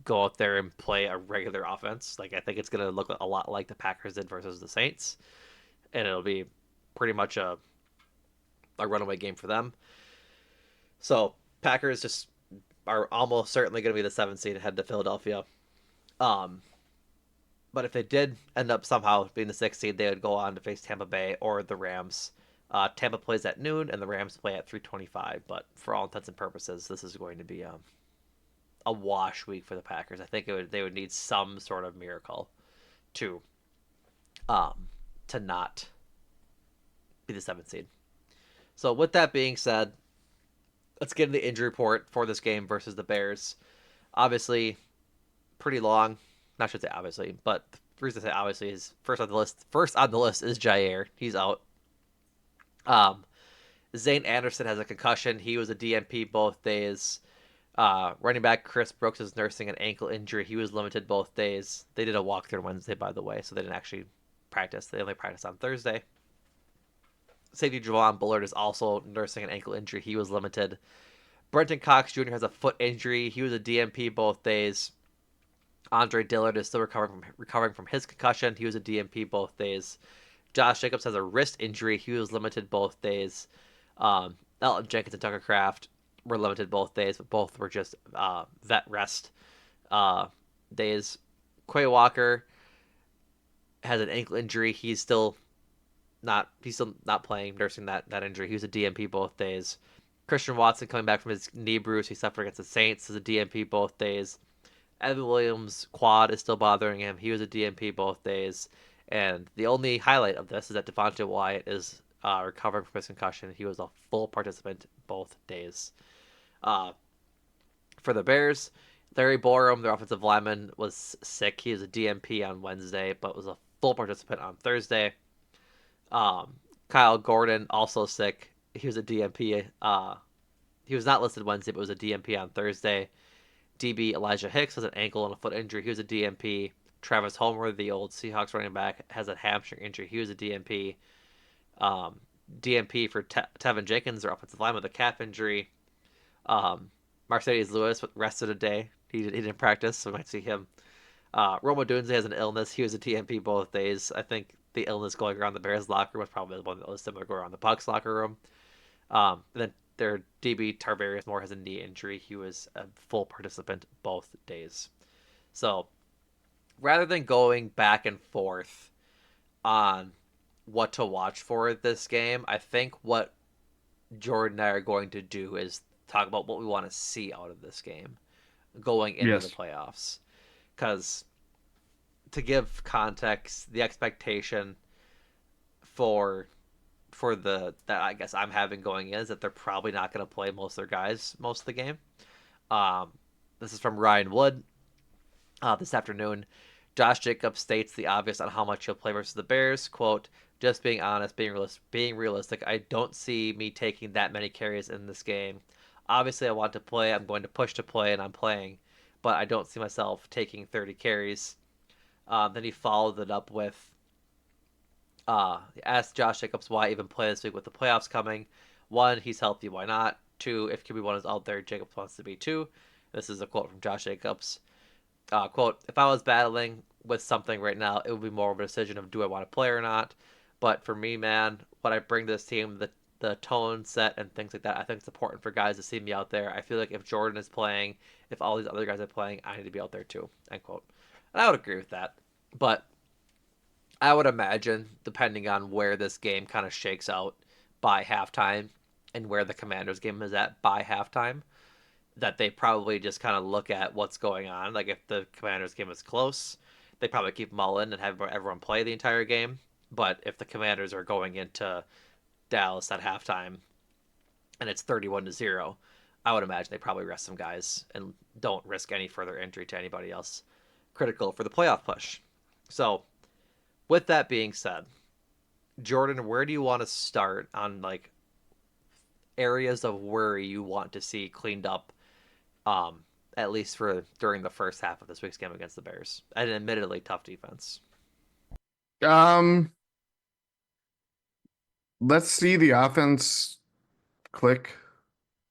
go out there and play a regular offense. Like I think it's going to look a lot like the Packers did versus the Saints, and it'll be pretty much a runaway game for them. So Packers just are almost certainly going to be the seventh seed and head to Philadelphia. Um, but if they did end up somehow being the sixth seed, they would go on to face Tampa Bay or the Rams. Tampa plays at noon and the Rams play at 3:25. But for all intents and purposes, this is going to be a wash week for the Packers. I think they would need some sort of miracle to um, to not be the seventh seed. So with that being said, let's get into the injury report for this game versus the Bears. Obviously, pretty long. Not should say obviously, but the reason I say obviously is first on the list. First on the list is Jaire. He's out. Um, Zane Anderson has a concussion. He was a DNP both days. Running back Chris Brooks is nursing an ankle injury. He was limited both days. They did a walkthrough on Wednesday, by the way, so they didn't actually practice. They only practiced on Thursday. Safety Javon Bullard is also nursing an ankle injury. He was limited. Brenton Cox Jr. has a foot injury. He was a DNP both days. Andre Dillard is still recovering from his concussion. He was a DNP both days. Josh Jacobs has a wrist injury. He was limited both days. Elton Jenkins and Tucker Kraft were limited both days, but both were just vet rest uh, days. Quay Walker has an ankle injury. He's still not playing, nursing that injury. He was a DNP both days. Christian Watson coming back from his knee bruise he suffered against the Saints is a DNP both days. Evan Williams' quad is still bothering him. He was a DNP both days. And the only highlight of this is that Devontae Wyatt is recovering from his concussion. He was a full participant both days. Uh, for the Bears, Larry Borum, their offensive lineman, was sick. He was a DNP on Wednesday, but was a full participant on Thursday. Kyle Gordon, also sick. He was a DNP. He was not listed Wednesday, but was a DNP on Thursday. DB Elijah Hicks has an ankle and a foot injury. He was a DNP. Travis Homer, the old Seahawks running back, has a hamstring injury. He was a DNP. Um, DNP for Tevin Jenkins, their offensive lineman, with a calf injury. Mercedes Lewis rested a day. He didn't practice, so we might see him. Roma Dunze has an illness. He was a TMP both days. I think the illness going around the Bears locker room was probably the one that was similar going around the Bucks locker room. And then their DB Tarvarius Moore has a knee injury. He was a full participant both days. So rather than going back and forth on what to watch for this game, I think what Jordan and I are going to do is talk about what we want to see out of this game going into the Yes. playoffs. Because to give context, the expectation for the that I guess I'm having going in is that they're probably not going to play most of their guys most of the game. Um, this is from Ryan Wood this afternoon. Josh Jacobs states the obvious on how much he'll play versus the Bears. Quote, just being honest, being realistic, I don't see me taking that many carries in this game. Obviously, I want to play. I'm going to push to play, and I'm playing, but I don't see myself taking 30 carries. Then he followed it up with asked Josh Jacobs why even play this week with the playoffs coming. One, he's healthy. Why not? Two, if QB1 is out there, Jacobs wants to be too. This is a quote from Josh Jacobs. Quote, if I was battling with something right now, it would be more of a decision of do I want to play or not. But for me, man, what I bring to this team, the tone set and things like that, I think it's important for guys to see me out there. I feel like if Jordan is playing, if all these other guys are playing, I need to be out there too. End quote. And I would agree with that. But I would imagine, depending on where this game kind of shakes out by halftime and where the Commanders game is at by halftime, that they probably just kind of look at what's going on. Like if the Commanders game is close, they probably keep them all in and have everyone play the entire game. But if the Commanders are going into Dallas at halftime and it's 31-0, I would imagine they probably rest some guys and don't risk any further injury to anybody else critical for the playoff push. So, with that being said, Jordan, where do you want to start on like areas of worry you want to see cleaned up um, at least for during the first half of this week's game against the Bears. An admittedly tough defense. Um, let's see the offense click.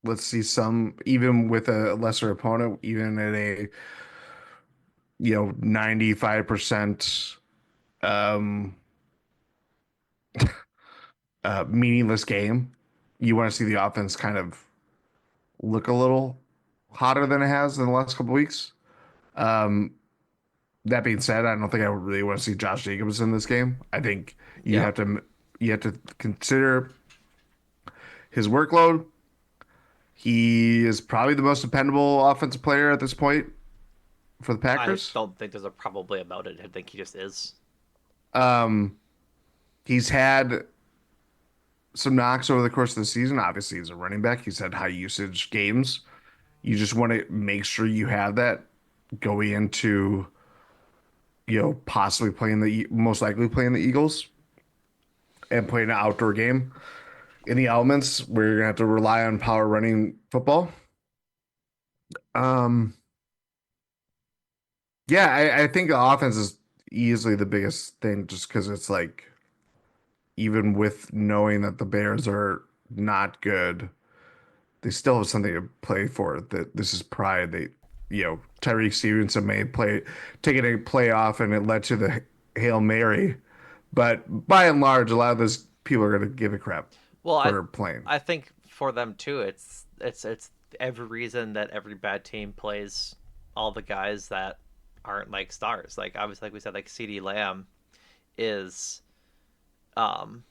Let's see some, even with a lesser opponent, even at a 95% um meaningless game. You want to see the offense kind of look a little hotter than it has in the last couple weeks. Um, that being said, I don't think I really want to see Josh Jacobs in this game. I think you Yeah, have to you have to consider his workload. He is probably the most dependable offensive player at this point for the I Packers. don't think there's a probably about it. I think he just is. Um, he's had some knocks over the course of the season. Obviously, he's a running back. He's had high usage games. You just want to make sure you have that going into, possibly playing most likely playing the Eagles and playing an outdoor game in the elements where you're gonna have to rely on power running football. Um, yeah, I think the offense is easily the biggest thing just because it's like even with knowing that the Bears are not good, they still have something to play for. That this is pride. Tyreek Stevenson may play taking a play off and it led to the Hail Mary, but by and large, a lot of those people are going to give a crap Well, I for playing. I think for them too, it's every reason that every bad team plays all the guys that aren't like stars. Like obviously, like we said, like CD Lamb is um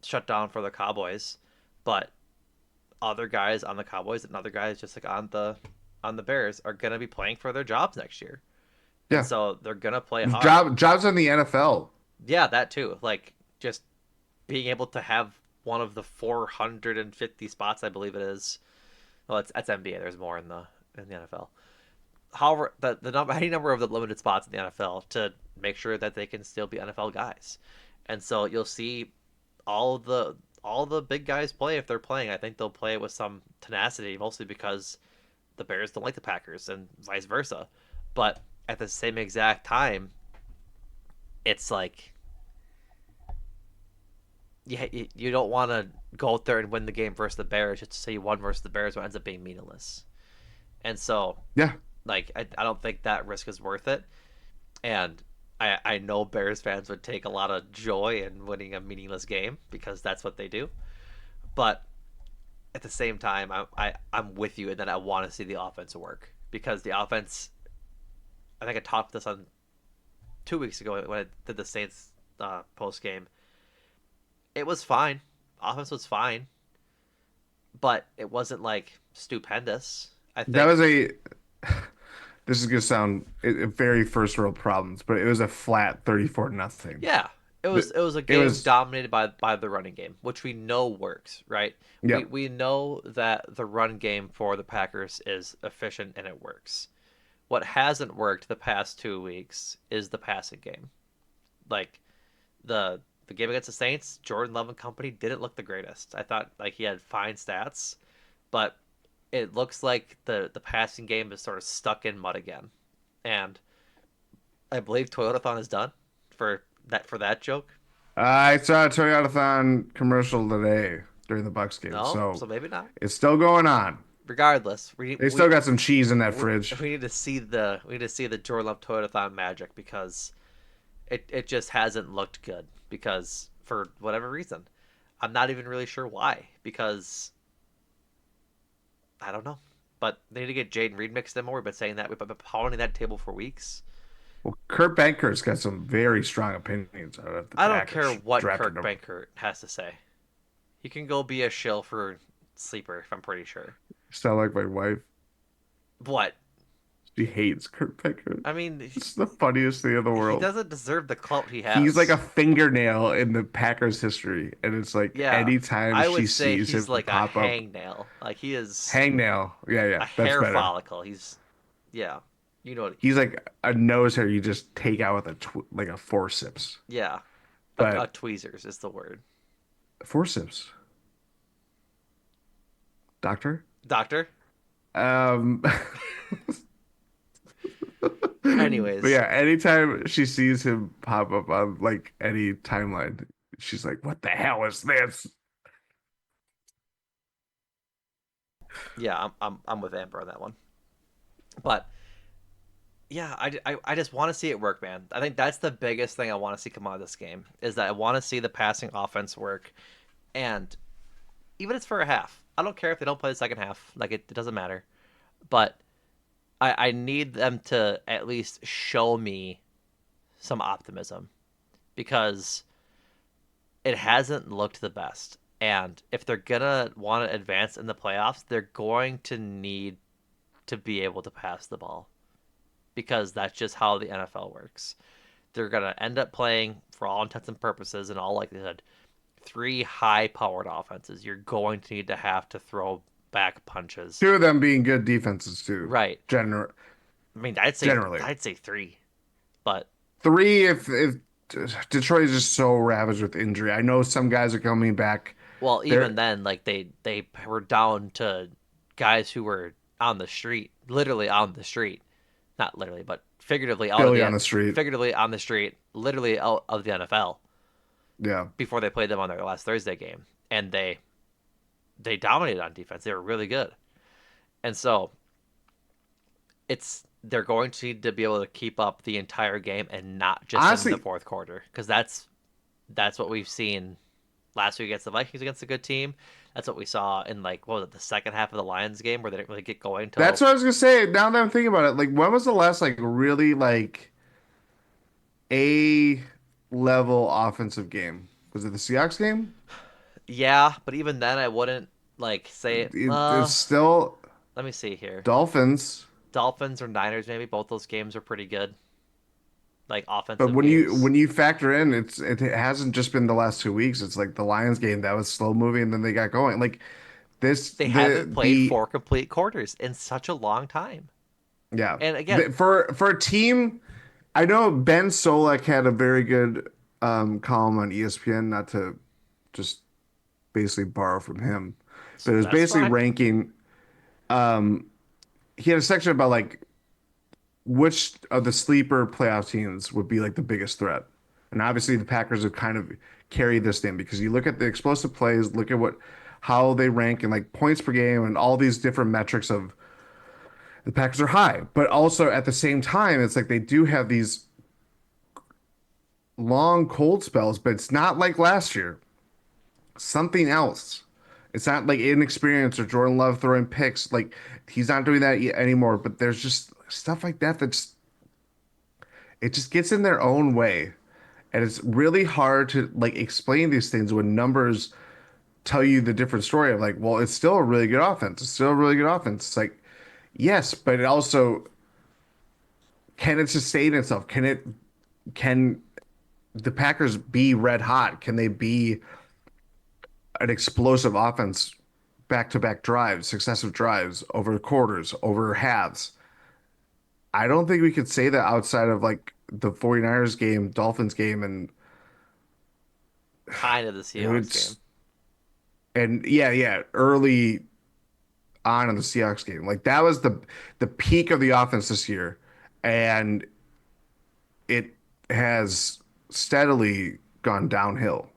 shut down for the Cowboys, but other guys on the Cowboys and other guys just like on the Bears are gonna be playing for their jobs next year, and Yeah, so they're gonna play hard. jobs in the NFL. Yeah, that too. Like just being able to have one of the 450 spots, I believe it is. Well, that's NBA. There's more in the NFL. However, the number any number of the limited spots in the NFL to make sure that they can still be NFL guys, and so you'll see all the all the big guys play if they're playing. I think they'll play with some tenacity, mostly because the Bears don't like the Packers and vice versa. But at the same exact time, it's like you don't want to go out there and win the game versus the Bears just to say you won versus the Bears, what ends up being meaningless. And so, Yeah, like, I don't think that risk is worth it. And I know Bears fans would take a lot of joy in winning a meaningless game because that's what they do. But at the same time, I'm with you, and then I want to see the offense work because the offense. I think I talked this on 2 weeks ago when I did the Saints post game. It was fine. Offense was fine, but it wasn't like stupendous. I That think. was a this is gonna sound very first world problems, but it was a flat 34 nothing. Yeah, it was a It game was dominated by the running game, which we know works, right? We yep. we know that the run game for the Packers is efficient and it works. What hasn't worked the past 2 weeks is the passing game. Like the game against the Saints, Jordan Love and company didn't look the greatest. I thought like he had fine stats, but it looks like the passing game is sort of stuck in mud again. And I believe Toyotathon is done for that joke. I saw a Toyotathon commercial today during the Bucks game, No, so so maybe not. it's still going on. Regardless, we They still we got some cheese in that we, fridge. we need to see the Jordan Love Toyotathon magic because it just hasn't looked good because for whatever reason. I'm not even really sure why because I don't know. But they need to get Jaden Reed mixed in more. We've been saying that. We've been pounding that table for weeks. Well, Kurt Banker's got some very strong opinions out of the I don't care Packers what drafting Kirk him. Bankert has to say. He can go be a shill for sleeper, if I'm pretty sure. Sound like my wife. What? She hates Kurt Banker. I mean, It's the funniest thing in the he world. doesn't deserve the clout he He's like a has. fingernail in the Packers history, and it's like Yeah, anytime I she would say sees he's him like a pop up, hangnail. Like he is hangnail. Yeah, a yeah, that's hair better. follicle. Yeah, you know, He's like a nose hair you just take out with a tw like a forceps. yeah, a But tweezers is the word. forceps, doctor. Doctor. Um, but Anyways, yeah, anytime she sees him pop up on like any timeline, she's like, "What the hell is this?" yeah, I'm with Amber on that one. But yeah, I just want to see it work, man. I think that's the biggest thing I want to see come out of this game is that I want to see the passing offense work, and even if it's for a half. I don't care if they don't play the second half. Like it doesn't matter. But I need them to at least show me some optimism because it hasn't looked the best. And if they're gonna want to advance in the playoffs, they're going to need to be able to pass the ball because that's just how the NFL works. They're gonna end up playing, for all intents and purposes, in all likelihood, three high-powered offenses. You're going to need to have to throw back punches. Two of them being good defenses too. Right. Gener I mean, I'd say generally. I'd say three, but Three if Detroit is just so ravaged with injury. I know some guys are coming back. well, They're even then, like they were down to guys who were on the street, literally on the street, not literally, but Billy on the street. figuratively on the street, literally out of the NFL Yeah. before they played them on their last Thursday game, and they dominated on defense. They were really good, and so they're going to need to be able to keep up the entire game and not just in the Honestly, fourth quarter because that's what we've seen last week against the Vikings against a good team. That's what we saw in like what was it, the second half of the Lions game where they didn't really get going that's until what I was gonna say. Now that I'm thinking about it, like when was the last like really like A level offensive game? Was it the Seahawks game? yeah, but even then I wouldn't like say It's still let me see here. Dolphins. Dolphins or Niners maybe both those games are pretty good. Like But offensive when you games. when you factor in, it hasn't just been the last 2 weeks. It's like the Lions game that was slow moving, and then they got going. Like this, They haven't played the four complete quarters in such a long time. yeah, And again, for a team, I know Ben Solak had a very good column on ESPN. Not to just basically borrow from him, but it was that's basically fine. ranking. Um, he had a section about like which of the sleeper playoff teams would be like the biggest threat. And obviously the Packers have kind of carried this thing because you look at the explosive plays, look at what how they rank in like points per game and all these different metrics of the Packers are high. But also at the same time, it's like they do have these long cold spells, but it's not like last year. Something else. It's not like inexperience or Jordan Love throwing picks. Like he's not doing that anymore. But there's just stuff like that that's it just gets in their own way. And it's really hard to like explain these things when numbers tell you the different story of like, well, it's still a really good offense. It's still a really good offense. It's like, yes, but it also can it sustain itself? Can the Packers be red hot? Can they be an explosive offense back to back drives, successive drives over quarters, over halves? I don't think we could say that outside of like the 49ers game, Dolphins game, and Kind of the Seahawks game. it's yeah, early on in the Seahawks game. Like that was the peak of the offense this year, and it has steadily gone downhill,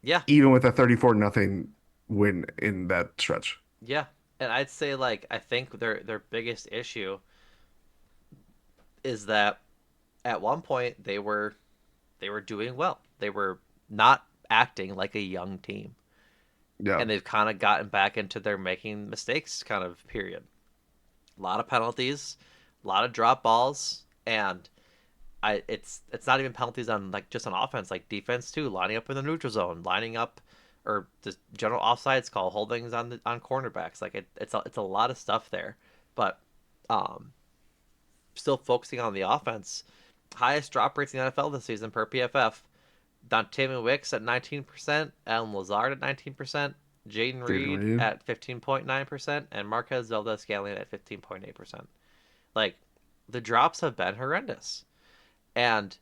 Yeah, even with a 34 nothing win in that stretch. yeah. And I'd say like I think their biggest issue is that at one point they were doing well. They were not acting like a young team. Yeah. And they've kind of gotten back into their making mistakes kind of period. A lot of penalties, a lot of drop balls, and it's not even penalties on like just on offense, like defense too, lining up in the neutral zone, lining up or just general offsides call, holdings on cornerbacks. Like it's a lot of stuff there. But um still focusing on the offense. Highest drop rates in the NFL this season per PFF. Dontayvion Wicks at 19%, Alan Lazard at 19%, Jaden Jaden Reed Reed. at 15.9%, and Marquez Valdes-Scantling at 15.8%. Like, the drops have been horrendous. And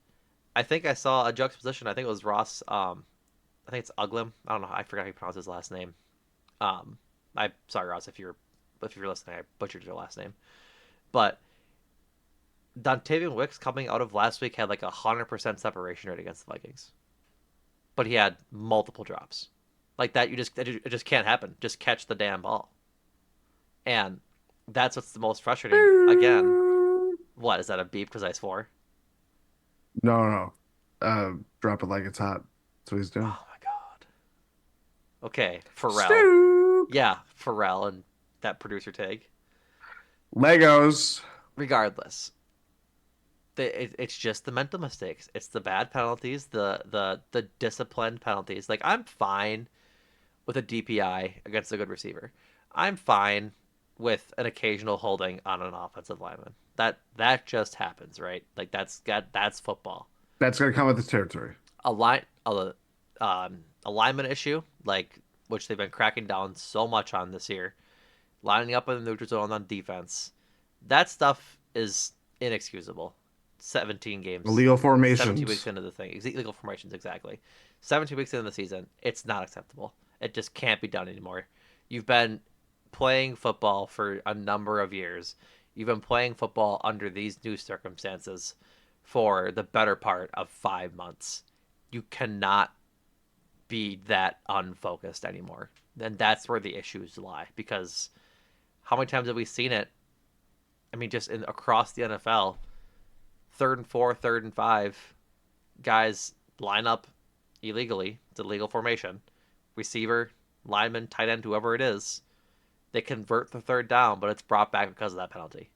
I think I saw a juxtaposition. I think it was Ross. I think it's Uglum. I don't know. I forgot how you pronounce his last name. Um, I sorry Ross if you're listening. I butchered your last name. But Dontayvion Wicks coming out of last week had like 100% separation rate against the Vikings, but he had multiple drops. Like that, it just can't happen. Just catch the damn ball, and that's what's the most frustrating. Again, what is that a beep because I swore? No, no, no. Drop it like it's hot. That's what he's doing. Oh my god. Okay, Pharrell. Stoop. Yeah, Pharrell and that producer tag. Legos. Regardless, it's just the mental mistakes. It's the bad penalties, the disciplined penalties. Like I'm fine with a DPI against a good receiver. I'm fine with an occasional holding on an offensive lineman. That just happens, right? Like that's football. That's gonna come with the territory. A alignment issue, like which they've been cracking down so much on this year, lining up in the neutral zone on defense. That stuff is inexcusable. 17 games, Illegal 17 weeks formations. into the thing, illegal formations exactly. 17 weeks into the season, it's not acceptable. It just can't be done anymore. You've been playing football for a number of years. You've been playing football under these new circumstances for the better part of 5 months. You cannot be that unfocused anymore. And that's where the issues lie. Because how many times have we seen it? I mean, just across the NFL, third and four, third and five, guys line up illegally. It's illegal formation. Receiver, lineman, tight end, whoever it is, they convert the third down, but it's brought back because of that penalty.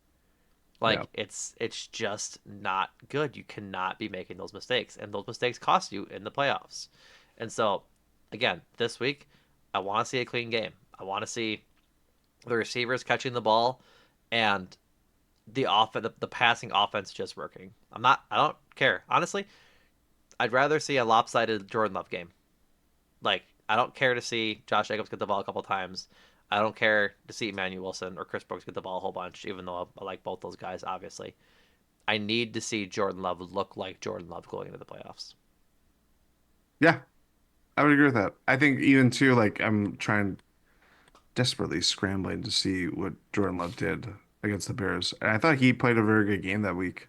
Yeah. Like it's just not good. You cannot be making those mistakes, and those mistakes cost you in the playoffs. And so, again, this week, I want to see a clean game. I want to see the receivers catching the ball and the passing offense just working. I don't care. Honestly, I'd rather see a lopsided Jordan Love game. Like I don't care to see Josh Jacobs get the ball a couple times. I don't care to see Emmanuel Wilson or Chris Brooks get the ball a whole bunch, even though I like both those guys, obviously. I need to see Jordan Love look like Jordan Love going into the playoffs. Yeah, I would agree with that. I think even too, like I'm trying desperately scrambling to see what Jordan Love did against the Bears. And I thought he played a very good game that week.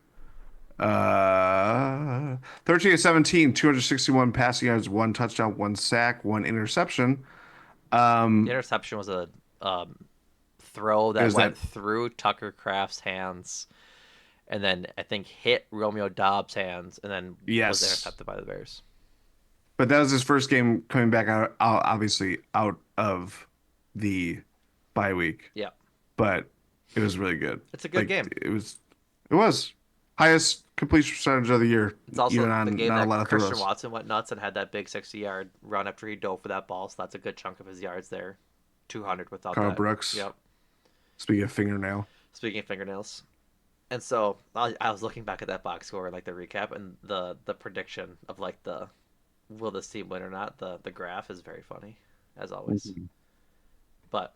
13 to 17, 261 passing yards, one touchdown, one sack, one interception. The Um, interception was a throw that is went that through Tucker Kraft's hands, and then I think hit Romeo Dobbs' hands, and then was yes. intercepted by the Bears. But that was his first game coming back obviously out of the bye week. Yeah, But it was really good. it's a good Like game. it was. Highest completion percentage of the year, It's even also the on game not a that lot of Christian throws. Watson went nuts and had that big 60-yard run after he dove for that ball. So that's a good chunk of his yards there. 200 without Kyle that. Brooks, Yep. speaking of fingernail. Speaking of fingernails. And so I was looking back at that box score, like the recap, and the prediction of like the will this team win or not. The graph is very funny, as always. Mhm. But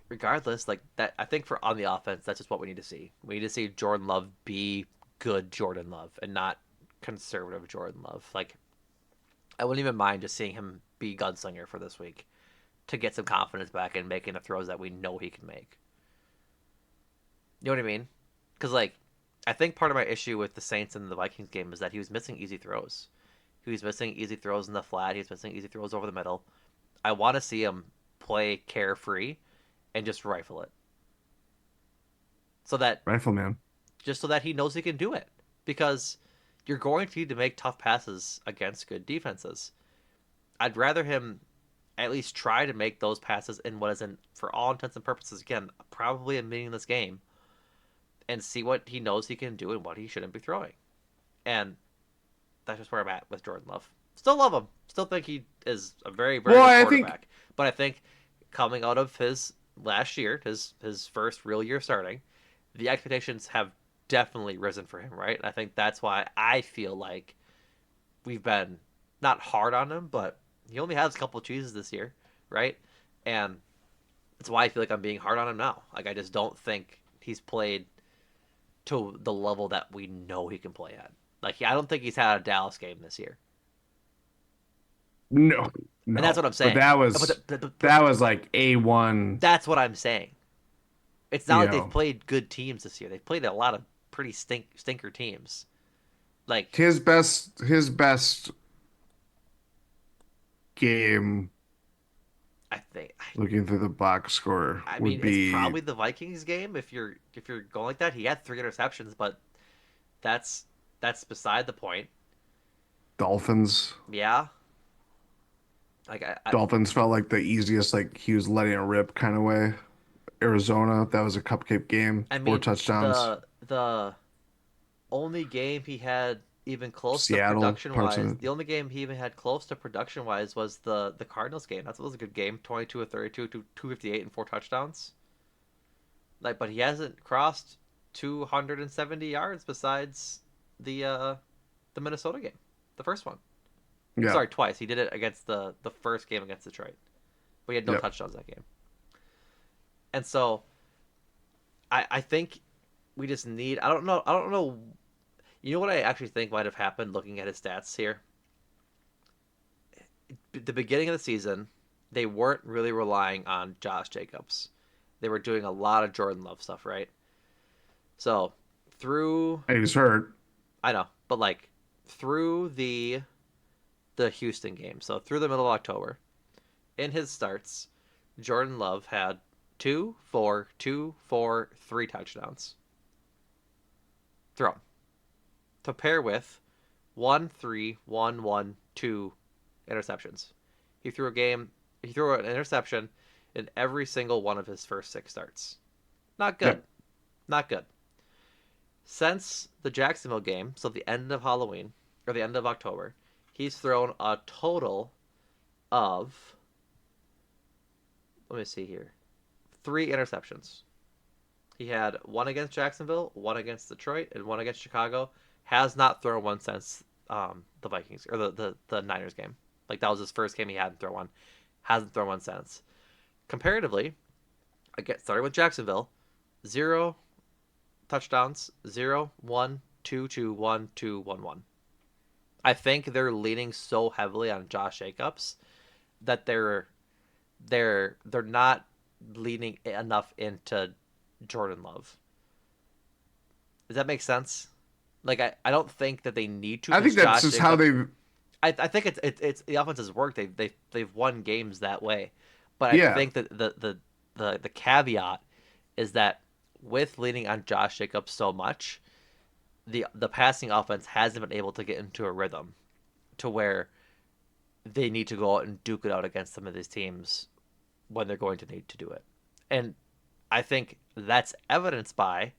regardless, like that, I think for on the offense, that's just what we need to see. We need to see Jordan Love be good Jordan Love and not conservative Jordan Love. Like I wouldn't even mind just seeing him be gunslinger for this week to get some confidence back and making the throws that we know he can make. You know what I mean? Because like I think part of my issue with the Saints and the Vikings game is that he was missing easy throws. He was missing easy throws in the flat. He was missing easy throws over the middle. I want to see him play carefree and just rifle it, so that Rifleman. just so that he knows he can do it. Because you're going to need to make tough passes against good defenses. I'd rather him at least try to make those passes in what is, in, for all intents and purposes, again, probably a meaningless game, and see what he knows he can do and what he shouldn't be throwing. And that's just where I'm at with Jordan Love. Still love him. Still think he is a very, very Well, good I think quarterback. But I think coming out of his last year, his first real year starting, the expectations have definitely risen for him, right? I think that's why I feel like we've been not hard on him, but he only has a couple of cheeses this year, right? And that's why I feel like I'm being hard on him now. Like I just don't think he's played to the level that we know he can play at. Like I don't think he's had a Dallas game this year, no, and that's no. what I'm But saying. But that was like A1, that's what I'm saying. It's not you like they've know. played good teams this year. They've played a lot of pretty stinker teams. Like His best game I think, looking through the box score I would mean, it's be probably the Vikings game if you're going like that. He had 3 interceptions, but that's that's beside the point. Dolphins. Yeah, like I Dolphins felt like the easiest, like he was letting it rip kind of way. Arizona, that was a cupcake game, I four mean touchdowns. the only game he had even close to Seattle, production parts of wise, it. the only game he even had close to production wise was the Cardinals game. That was a good game, 22 of 32 to 258 and 4 touchdowns. Like, but he hasn't crossed 270 yards besides the Minnesota game, the first one. Yeah, Sorry, twice. He did it against the first game against Detroit, but he had no yep. touchdowns that game. And so I think we just need. I don't know. You know what I actually think might have happened looking at his stats here. The beginning of the season, they weren't really relying on Josh Jacobs. They were doing a lot of Jordan Love stuff, right? So through And he's hurt. I know, but like through the Houston game, so through the middle of October, in his starts, Jordan Love had 2, 4, 2, 4, 3 touchdowns thrown to pair with 1, 3, 1, 1, 2 interceptions. He threw a game. He threw an interception in every single one of his first 6 starts. Not good. Yep. Not good. Since the Jacksonville game, so the end of Halloween or the end of October, he's thrown a total of, let me see here, 3 interceptions. He had one against Jacksonville, one against Detroit, and one against Chicago. Has not thrown one since the Vikings or the Niners game. Like that was his first game he hadn't thrown one. Hasn't thrown one since. Comparatively, again starting with Jacksonville, 0 touchdowns, 0, 1, 2, 2, 1, 2, 1, 1. I think they're leaning so heavily on Josh Jacobs that they're not leaning enough into Jordan Love. Does that make sense? Like I don't think that they need to I because think that's Josh just how Jacobs. they've, I think it's the offense has worked. They've won games that way, but I yeah. think that the caveat is that with leaning on Josh Jacobs so much, the passing offense hasn't been able to get into a rhythm to where they need to go out and duke it out against some of these teams when they're going to need to do it. And I think that's evidenced by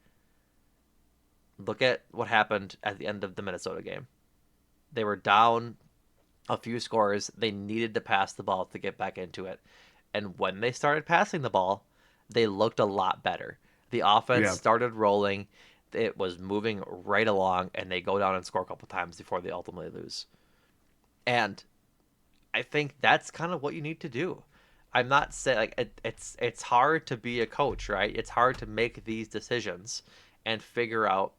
Look at what happened at the end of the Minnesota game. They were down a few scores. They needed to pass the ball to get back into it. And when they started passing the ball, they looked a lot better. The offense Yeah, started rolling. It was moving right along, and they go down and score a couple times before they ultimately lose. And I think that's kind of what you need to do. I'm not saying like it's hard to be a coach, right? It's hard to make these decisions and figure out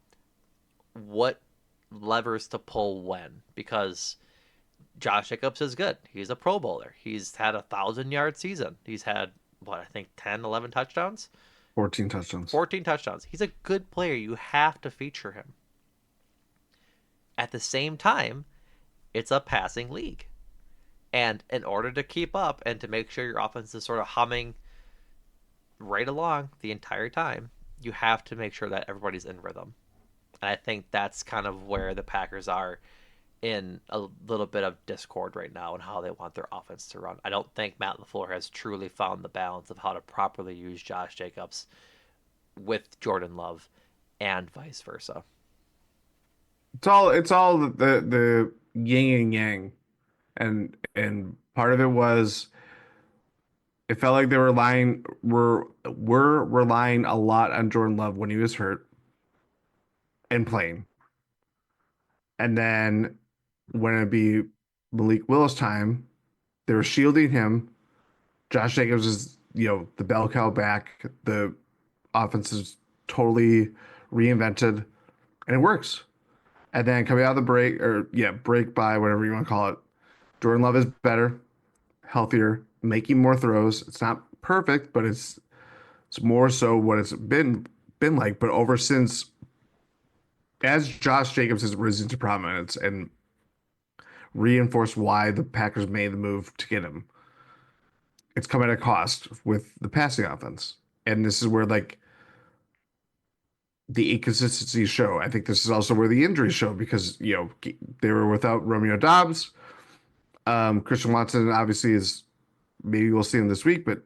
what levers to pull when because Josh Jacobs is good. He's a Pro Bowler. He's had 1,000 yard season. He's had what I think 10, 11 touchdowns, 14 touchdowns. 14 touchdowns. He's a good player. You have to feature him. At the same time, it's a passing league. And in order to keep up and to make sure your offense is sort of humming right along the entire time, you have to make sure that everybody's in rhythm. And I think that's kind of where the Packers are in a little bit of discord right now and how they want their offense to run. I don't think Matt LaFleur has truly found the balance of how to properly use Josh Jacobs with Jordan Love and vice versa. It's all the yin and yang, and part of it was it felt like they were relying a lot on Jordan Love when he was hurt and playing, and then when it'd be Malik Willis time, they were shielding him. Josh Jacobs is the bell cow back. The offense is totally reinvented, and it works. And then coming out of the break, or yeah, break by whatever you want to call it, Jordan Love is better, healthier, making more throws. It's not perfect, but it's more so what it's been like. But over since as Josh Jacobs has risen to prominence and reinforced why the Packers made the move to get him, it's come at a cost with the passing offense. And this is where like the inconsistencies show. I think this is also where the injuries show because they were without Romeo Dobbs. Christian Watson obviously is maybe we'll see him this week, but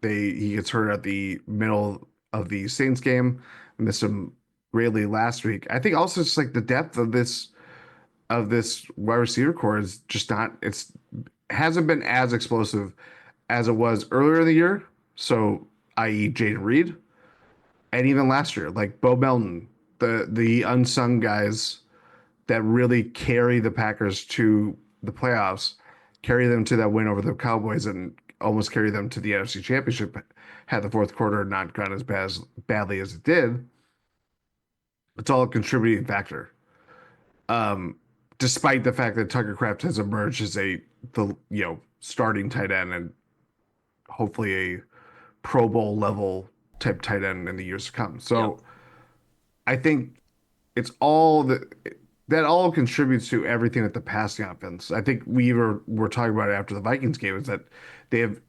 he gets hurt at the middle of the Saints game. Missed him greatly last week. I think also just like the depth of this wide receiver core is just not it's hasn't been as explosive as it was earlier in the year. So, i.e., Jaden Reed, and even last year, like Bo Melton, the unsung guys that really carry the Packers to the playoffs, carry them to that win over the Cowboys, and almost carry them to the NFC Championship. Had the fourth quarter not gone badly as it did, it's all a contributing factor. Um, Despite the fact that Tucker Kraft has emerged as the starting tight end and hopefully a Pro Bowl level type tight end in the years to come. Yep. So I think it's all that all contributes to everything at the passing offense. I think we were talking about it after the Vikings game is that they have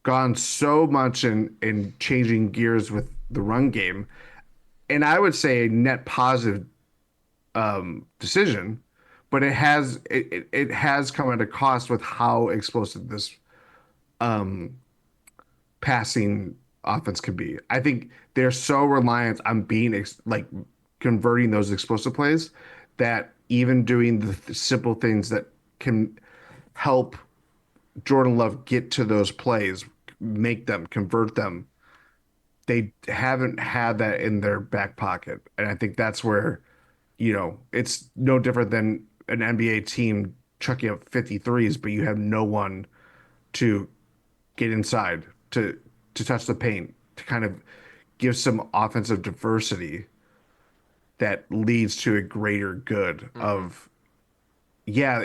gone so much in changing gears with the run game, and I would say a net positive decision, but it has come at a cost with how explosive this um, passing offense can be. I think they're so reliant on being like converting those explosive plays that even doing the simple things that can help Jordan Love get to those plays, make them, convert them, they haven't had that in their back pocket. And I think that's where, it's no different than an NBA team chucking up 53s, but you have no one to get inside, to touch the paint, to kind of give some offensive diversity that leads to a greater good Mm-hmm. of yeah,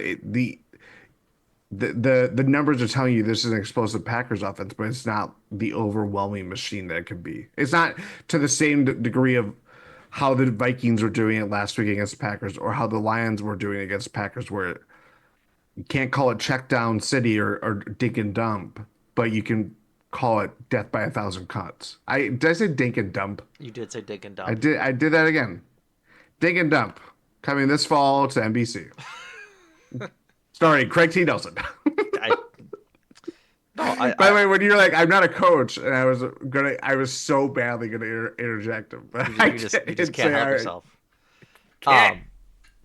the numbers are telling you this is an explosive Packers offense, but it's not the overwhelming machine that it could be. It's not to the same degree of how the Vikings were doing it last week against the Packers or how the Lions were doing it against Packers, where you can't call it check down city or dink and dump, but you can call it death by a thousand cuts. Did I say dink and dump? You did say dig and I dump. did I did that again. Dink and dump coming this fall to NBC. Starring Craig T. Nelson. I no, By the way, when you're like, I'm not a coach, and I was so badly gonna interject him, but you I just you just didn't can't say, help all right, yourself. Can't. Um,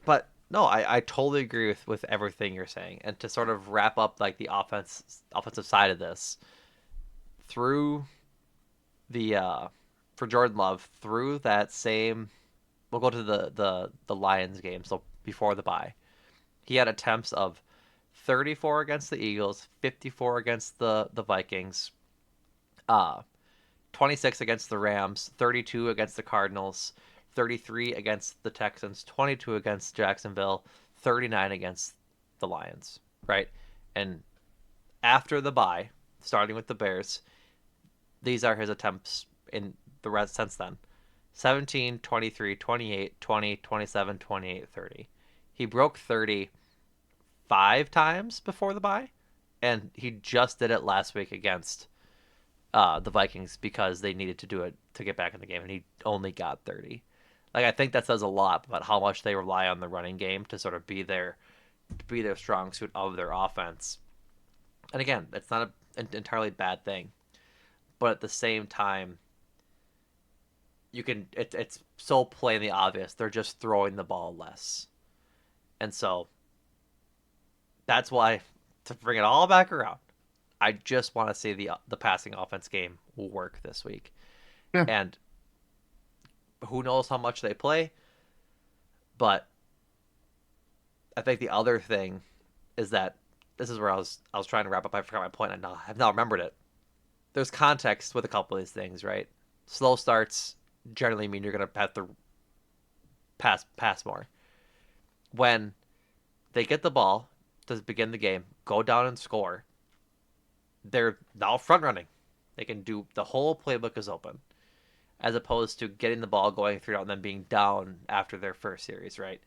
but no, I totally agree with everything you're saying. And to sort of wrap up like the offensive side of this, through the for Jordan Love through that same, we'll go to the Lions game, so before the bye. He had attempts of 34 against the Eagles, 54 against the Vikings, uh 26 against the Rams, 32 against the Cardinals, 33 against the Texans, 22 against Jacksonville, 39 against the Lions, right? And after the bye, starting with the Bears, these are his attempts in the rest since then. 17, 23, 28, 20, 27, 28, 30. He broke 30 5 times before the bye, and he just did it last week against the Vikings because they needed to do it to get back in the game, and he only got 30. Like I think that says a lot about how much they rely on the running game to sort of be their strong suit of their offense. And again, it's not an entirely bad thing, but at the same time, it's so plainly obvious they're just throwing the ball less, and so that's why, to bring it all back around, I just want to see the passing offense game work this week. Yeah. And who knows how much they play, but I think the other thing is that this is where I was trying to wrap up. I forgot my point. I've now remembered it. There's context with a couple of these things, right? Slow starts generally mean you're gonna have to pass more. When they get the ball to begin the game, go down and score, they're now front running. They can do the whole playbook is open, as opposed to getting the ball going through and then being down after their first series, right?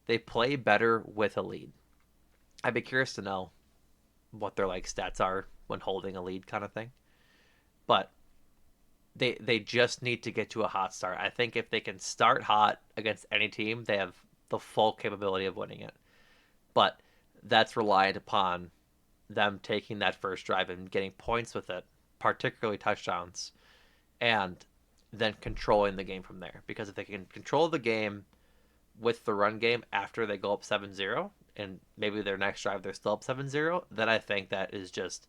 They play better with a lead. I'd be curious to know what their like stats are when holding a lead kind of thing. But they just need to get to a hot start. I think if they can start hot against any team, they have the full capability of winning it. But that's reliant upon them taking that first drive and getting points with it, particularly touchdowns, and then controlling the game from there. Because if they can control the game with the run game after they go up 7-0, and maybe their next drive they're still up 7-0, then I think that is just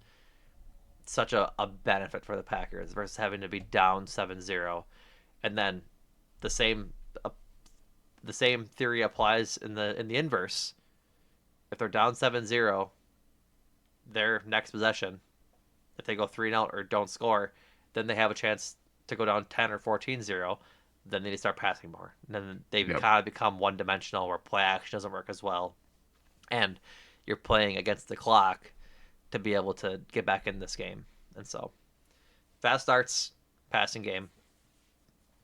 such a benefit for the Packers versus having to be down 7-0. And then the same uh, the same theory applies in the inverse. If they're down 7-0, their next possession, if they go 3-0 or don't score, then they have a chance to go down 10 or 14-0. Then they need to start passing more. And then they Yep. kind of become one dimensional where play action doesn't work as well. And you're playing against the clock to be able to get back in this game. And so, fast starts, passing game,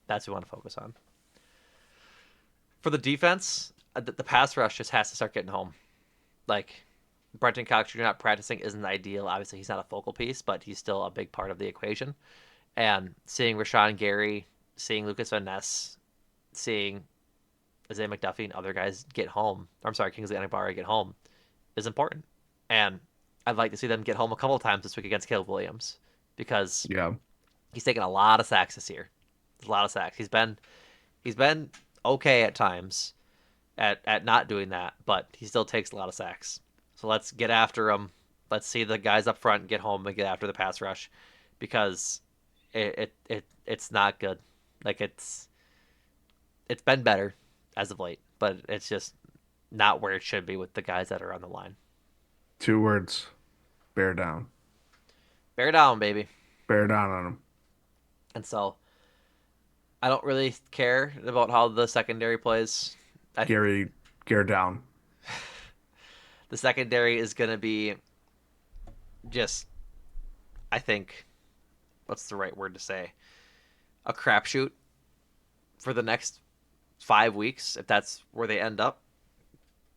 that's what we want to focus on. For the defense, the pass rush just has to start getting home. Like, Brenton Cox Jr. not practicing isn't ideal. Obviously, he's not a focal piece, but he's still a big part of the equation. And seeing Rashawn Gary, seeing Lucas Van Ness, seeing Isaiah McDuffie and other guys get home, I'm sorry, Kingsley Enagbare get home, is important. And I'd like to see them get home a couple of times this week against Caleb Williams because Yeah. he's taken a lot of sacks this year. A lot of sacks. He's been okay at times at not doing that, but he still takes a lot of sacks. So let's get after him. Let's see the guys up front get home and get after the pass rush because it's not good. Like it's been better as of late, but it's just not where it should be with the guys that are on the line. 2 words. Bear down. Bear down, baby. Bear down on them. And so I don't really care about how the secondary plays. I Gary, Gare down. The secondary is going to be just, I think, what's the right word to say? A crapshoot for the next 5 weeks, if that's where they end up.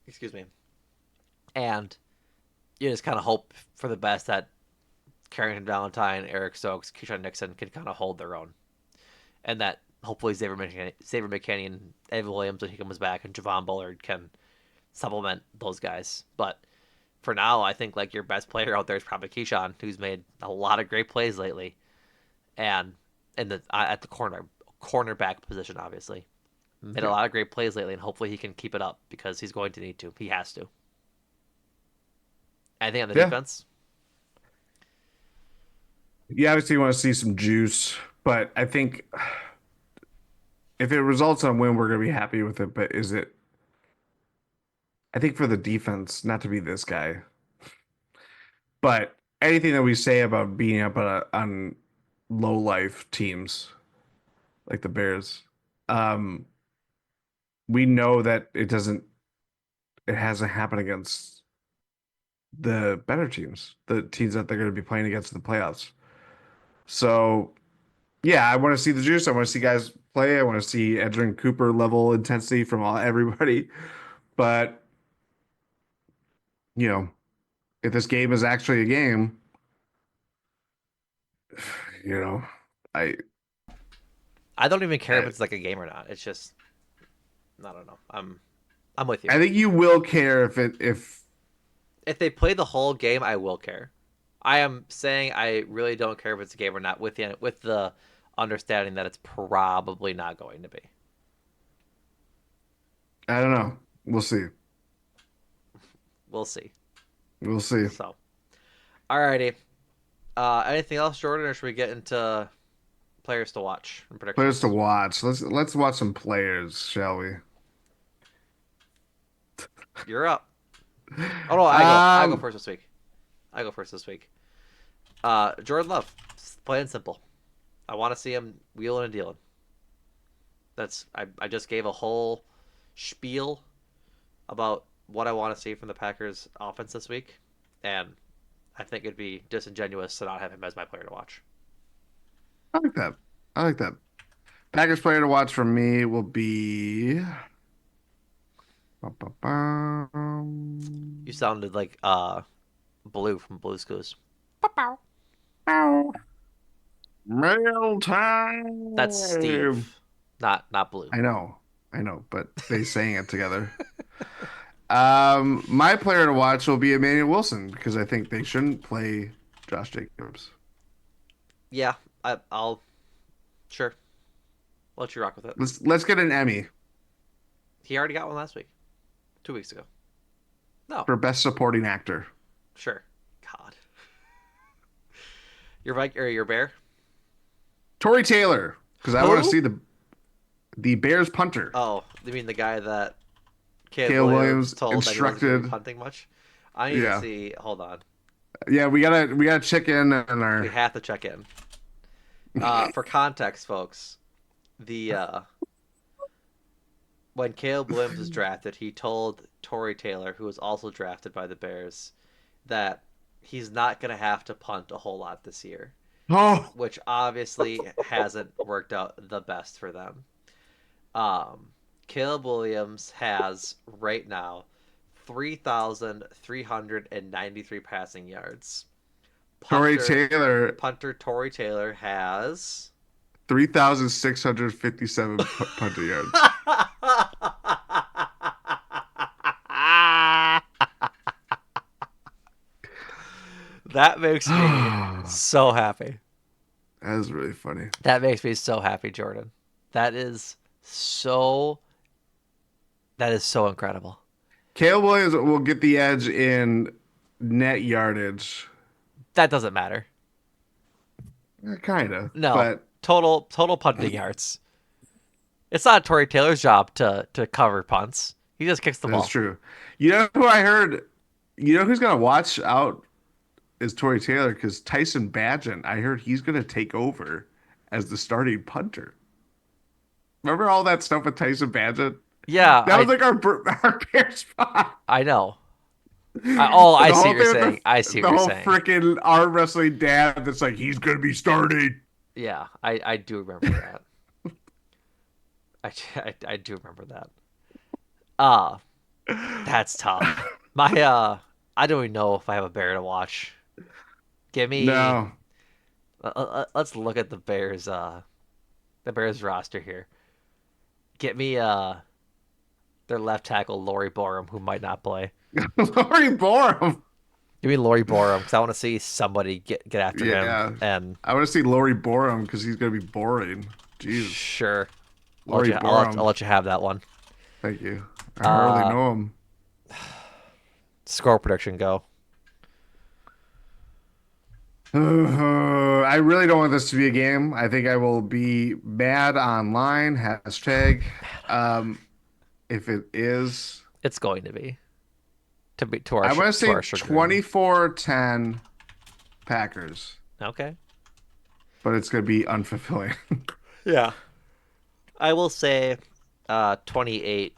Excuse me. And you just kind of hope for the best that Carrington Valentine, Eric Stokes, Keyshawn Nixon can kind of hold their own. And that hopefully Xavier McKinney and Evan Williams, when he comes back, and Javon Bullard can supplement those guys. But for now, I think like your best player out there is probably Keyshawn, who's made a lot of great plays lately, and in the at the cornerback position, obviously. Made a Yeah. lot of great plays lately, and hopefully he can keep it up because he's going to need to. He has to. Anything on the Yeah. defense? You obviously want to see some juice, but I think if it results on win, we're gonna be happy with it. But is it? I think for the defense, not to be this guy, but anything that we say about being up on low life teams like the Bears, um, we know that it hasn't happened against the better teams, the teams that they're going to be playing against in the playoffs. So yeah, I want to see the juice. I want to see guys play. I want to see Edgerrin Cooper level intensity from everybody. But you know, if this game is actually a game, you know, I I don't even care if I, it's like a game or not. It's just I don't know. I'm with you. I think you will care if If they play the whole game, I will care. I am saying I really don't care if it's a game or not with the understanding that it's probably not going to be. I don't know. We'll see. We'll see. We'll see. So, alrighty. Anything else, Jordan, or should we get into players to watch and Players to predictions? watch. Let's watch some players, shall we? You're up. Oh no, I go. I go Um, first this week. I go first this week. Jordan Love, plain and simple. I want to see him wheeling and dealing. I just gave a whole spiel about what I want to see from the Packers offense this week, and I think it'd be disingenuous to not have him as my player to watch. I like that. I like that. Packers player to watch for me will be. You sounded like Blue from Blue's Clues. Mail That's time. Steve, not Blue. I know, but they sang it together. My player to watch will be Emmanuel Wilson because I think they shouldn't play Josh Jacobs. Yeah, I'll sure let you rock with it. Let's get an Emmy He already got one last week, 2 weeks ago. No, for best supporting actor. sure. God, your Mike or your Bear? Tory Taylor, because I want to Who? see the Bears punter. Oh, you mean the guy that Caleb Caleb Williams Williams told that he wasn't going to be instructed. punting much? I need to Yeah. see. Hold on, Yeah, we gotta check in on we our have to check in. For context, folks, the when Caleb Williams was drafted, he told Tory Taylor, who was also drafted by the Bears, that he's not going to have to punt a whole lot this year, Oh, which obviously hasn't worked out the best for them. Um, Caleb Williams has right now 3,393 passing yards. Tory Punter Taylor, punter Tory Taylor has 3,657 punter yards. That makes me That so happy. is really funny. That makes me so happy, Jordan. That is so that is so incredible. Caleb Williams will get the edge in net yardage. That doesn't matter. Kind of, No. but Total punting yards. It's not Tory Taylor's job to cover punts. He just kicks the that's ball. true. You know who I heard? You know who's gonna watch out is Tory Taylor because Tyson Bagent. I heard he's gonna take over as the starting punter. Remember all that stuff with Tyson Bagent? Yeah, That was like our bare spot. I know. I The see what whole you're thing with saying. I see the what you're whole saying. freaking arm wrestling dad that's like he's gonna be starting. Yeah, I do remember that. I do remember that. Uh that's tough. My I don't even know if I have a bear to watch. Give me No. let's look at the Bears roster here. Get me their left tackle Lori Borum who might not play. Lori Borum. Give me Lori Borum because I want to see somebody get after him Yeah. and I want to see Lori Borum because he's gonna be boring. Jeez. sure. Lori I'll Borum. let you have that one. Thank you. I hardly Uh, know him. Score prediction go. I really don't want this to be a game. I think I will be mad online. Hashtag. If it is, It's going to be I want to to say our chagrin. 24-10 Packers, Okay. but it's going to be unfulfilling. Yeah. I will say 28-20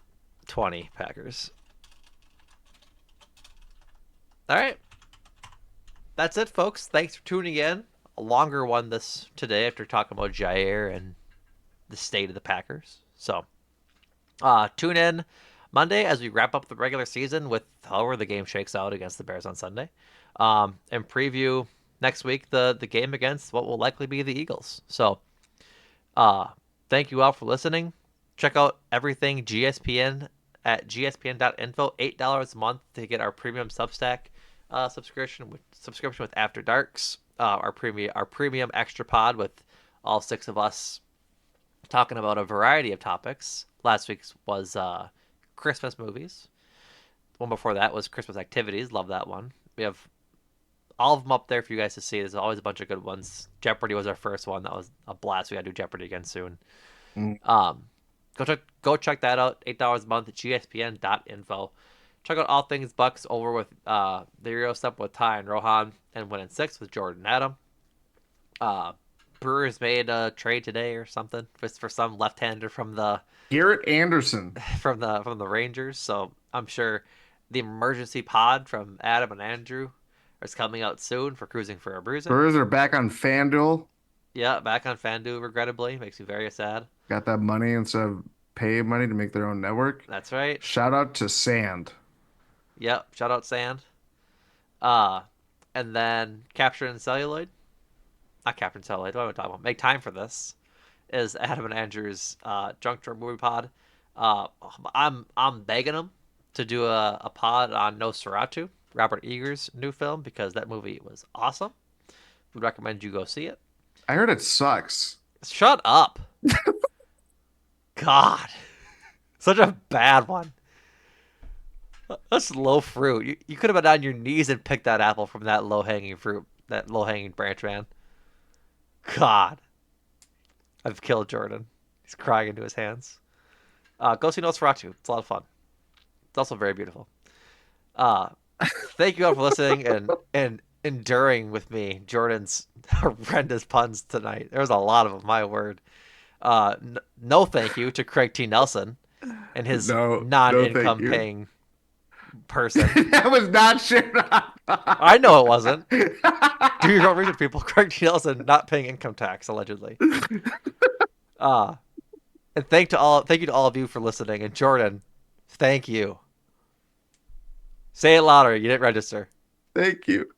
Packers. All right. That's it, folks. Thanks for tuning in. A longer one this today after talking about Jaire and the state of the Packers. So, tune in Monday as we wrap up the regular season with however the game shakes out against the Bears on Sunday, and preview next week the game against what will likely be the Eagles. So, uh, thank you all for listening. Check out everything GSPN at gspn.info. $8 a month to get our premium Substack subscription with After Darks, our premium extra pod with all six of us talking about a variety of topics. Last week's was Christmas movies. The one before that was Christmas activities. Love that one. We have all of them up there for you guys to see. There's always a bunch of good ones. Jeopardy was our first one. That was a blast. We got to do Jeopardy again soon. Mm. Um, go check that out. $8 a month at gspn.info. Check out all things Bucks over with the Euro stuff with Ty and Rohan, and Win in Six with Jordan and Adam. Uh, Brewers made a trade today or something for some left-hander Garrett Anderson. from the Rangers. So I'm sure the emergency pod from Adam and Andrew is coming out soon for Cruising for a Bruising. Brewers are back on FanDuel. Yeah, back on FanDuel, regrettably. Makes me very sad. Got that money instead of pay money to make their own network. That's right. Shout out to Sand. Yep. Shout out Sand. Uh, and then Captured in Celluloid. Not Captured in Celluloid. What am I talking about? Make Time for This is Adam and Andrew's Drunk Drunk Movie Pod. Uh, I'm begging them to do a pod on Nosferatu, Robert Eggers' new film, because that movie was awesome. Would recommend you go see it. I heard it sucks. Shut up. God. Such a bad one. That's low fruit. You could have been on your knees and picked that apple from that low hanging fruit, that low hanging branch, man. God. I've killed Jordan. He's crying into his hands. Go see Nosferatu. It's a lot of fun. It's also very beautiful. Uh, Thank you all for listening and enduring with me Jordan's horrendous puns tonight. There was a lot of them, my word. No thank you to Craig T. Nelson and his No, no, thank non-income you. paying person. That was not shared on I know it wasn't. pod. Do your own research, people. Craig T. Nelson not paying income tax, allegedly. Uh, and thank you to all of you for listening. And Jordan, thank you. Say it louder. You didn't register. Thank you.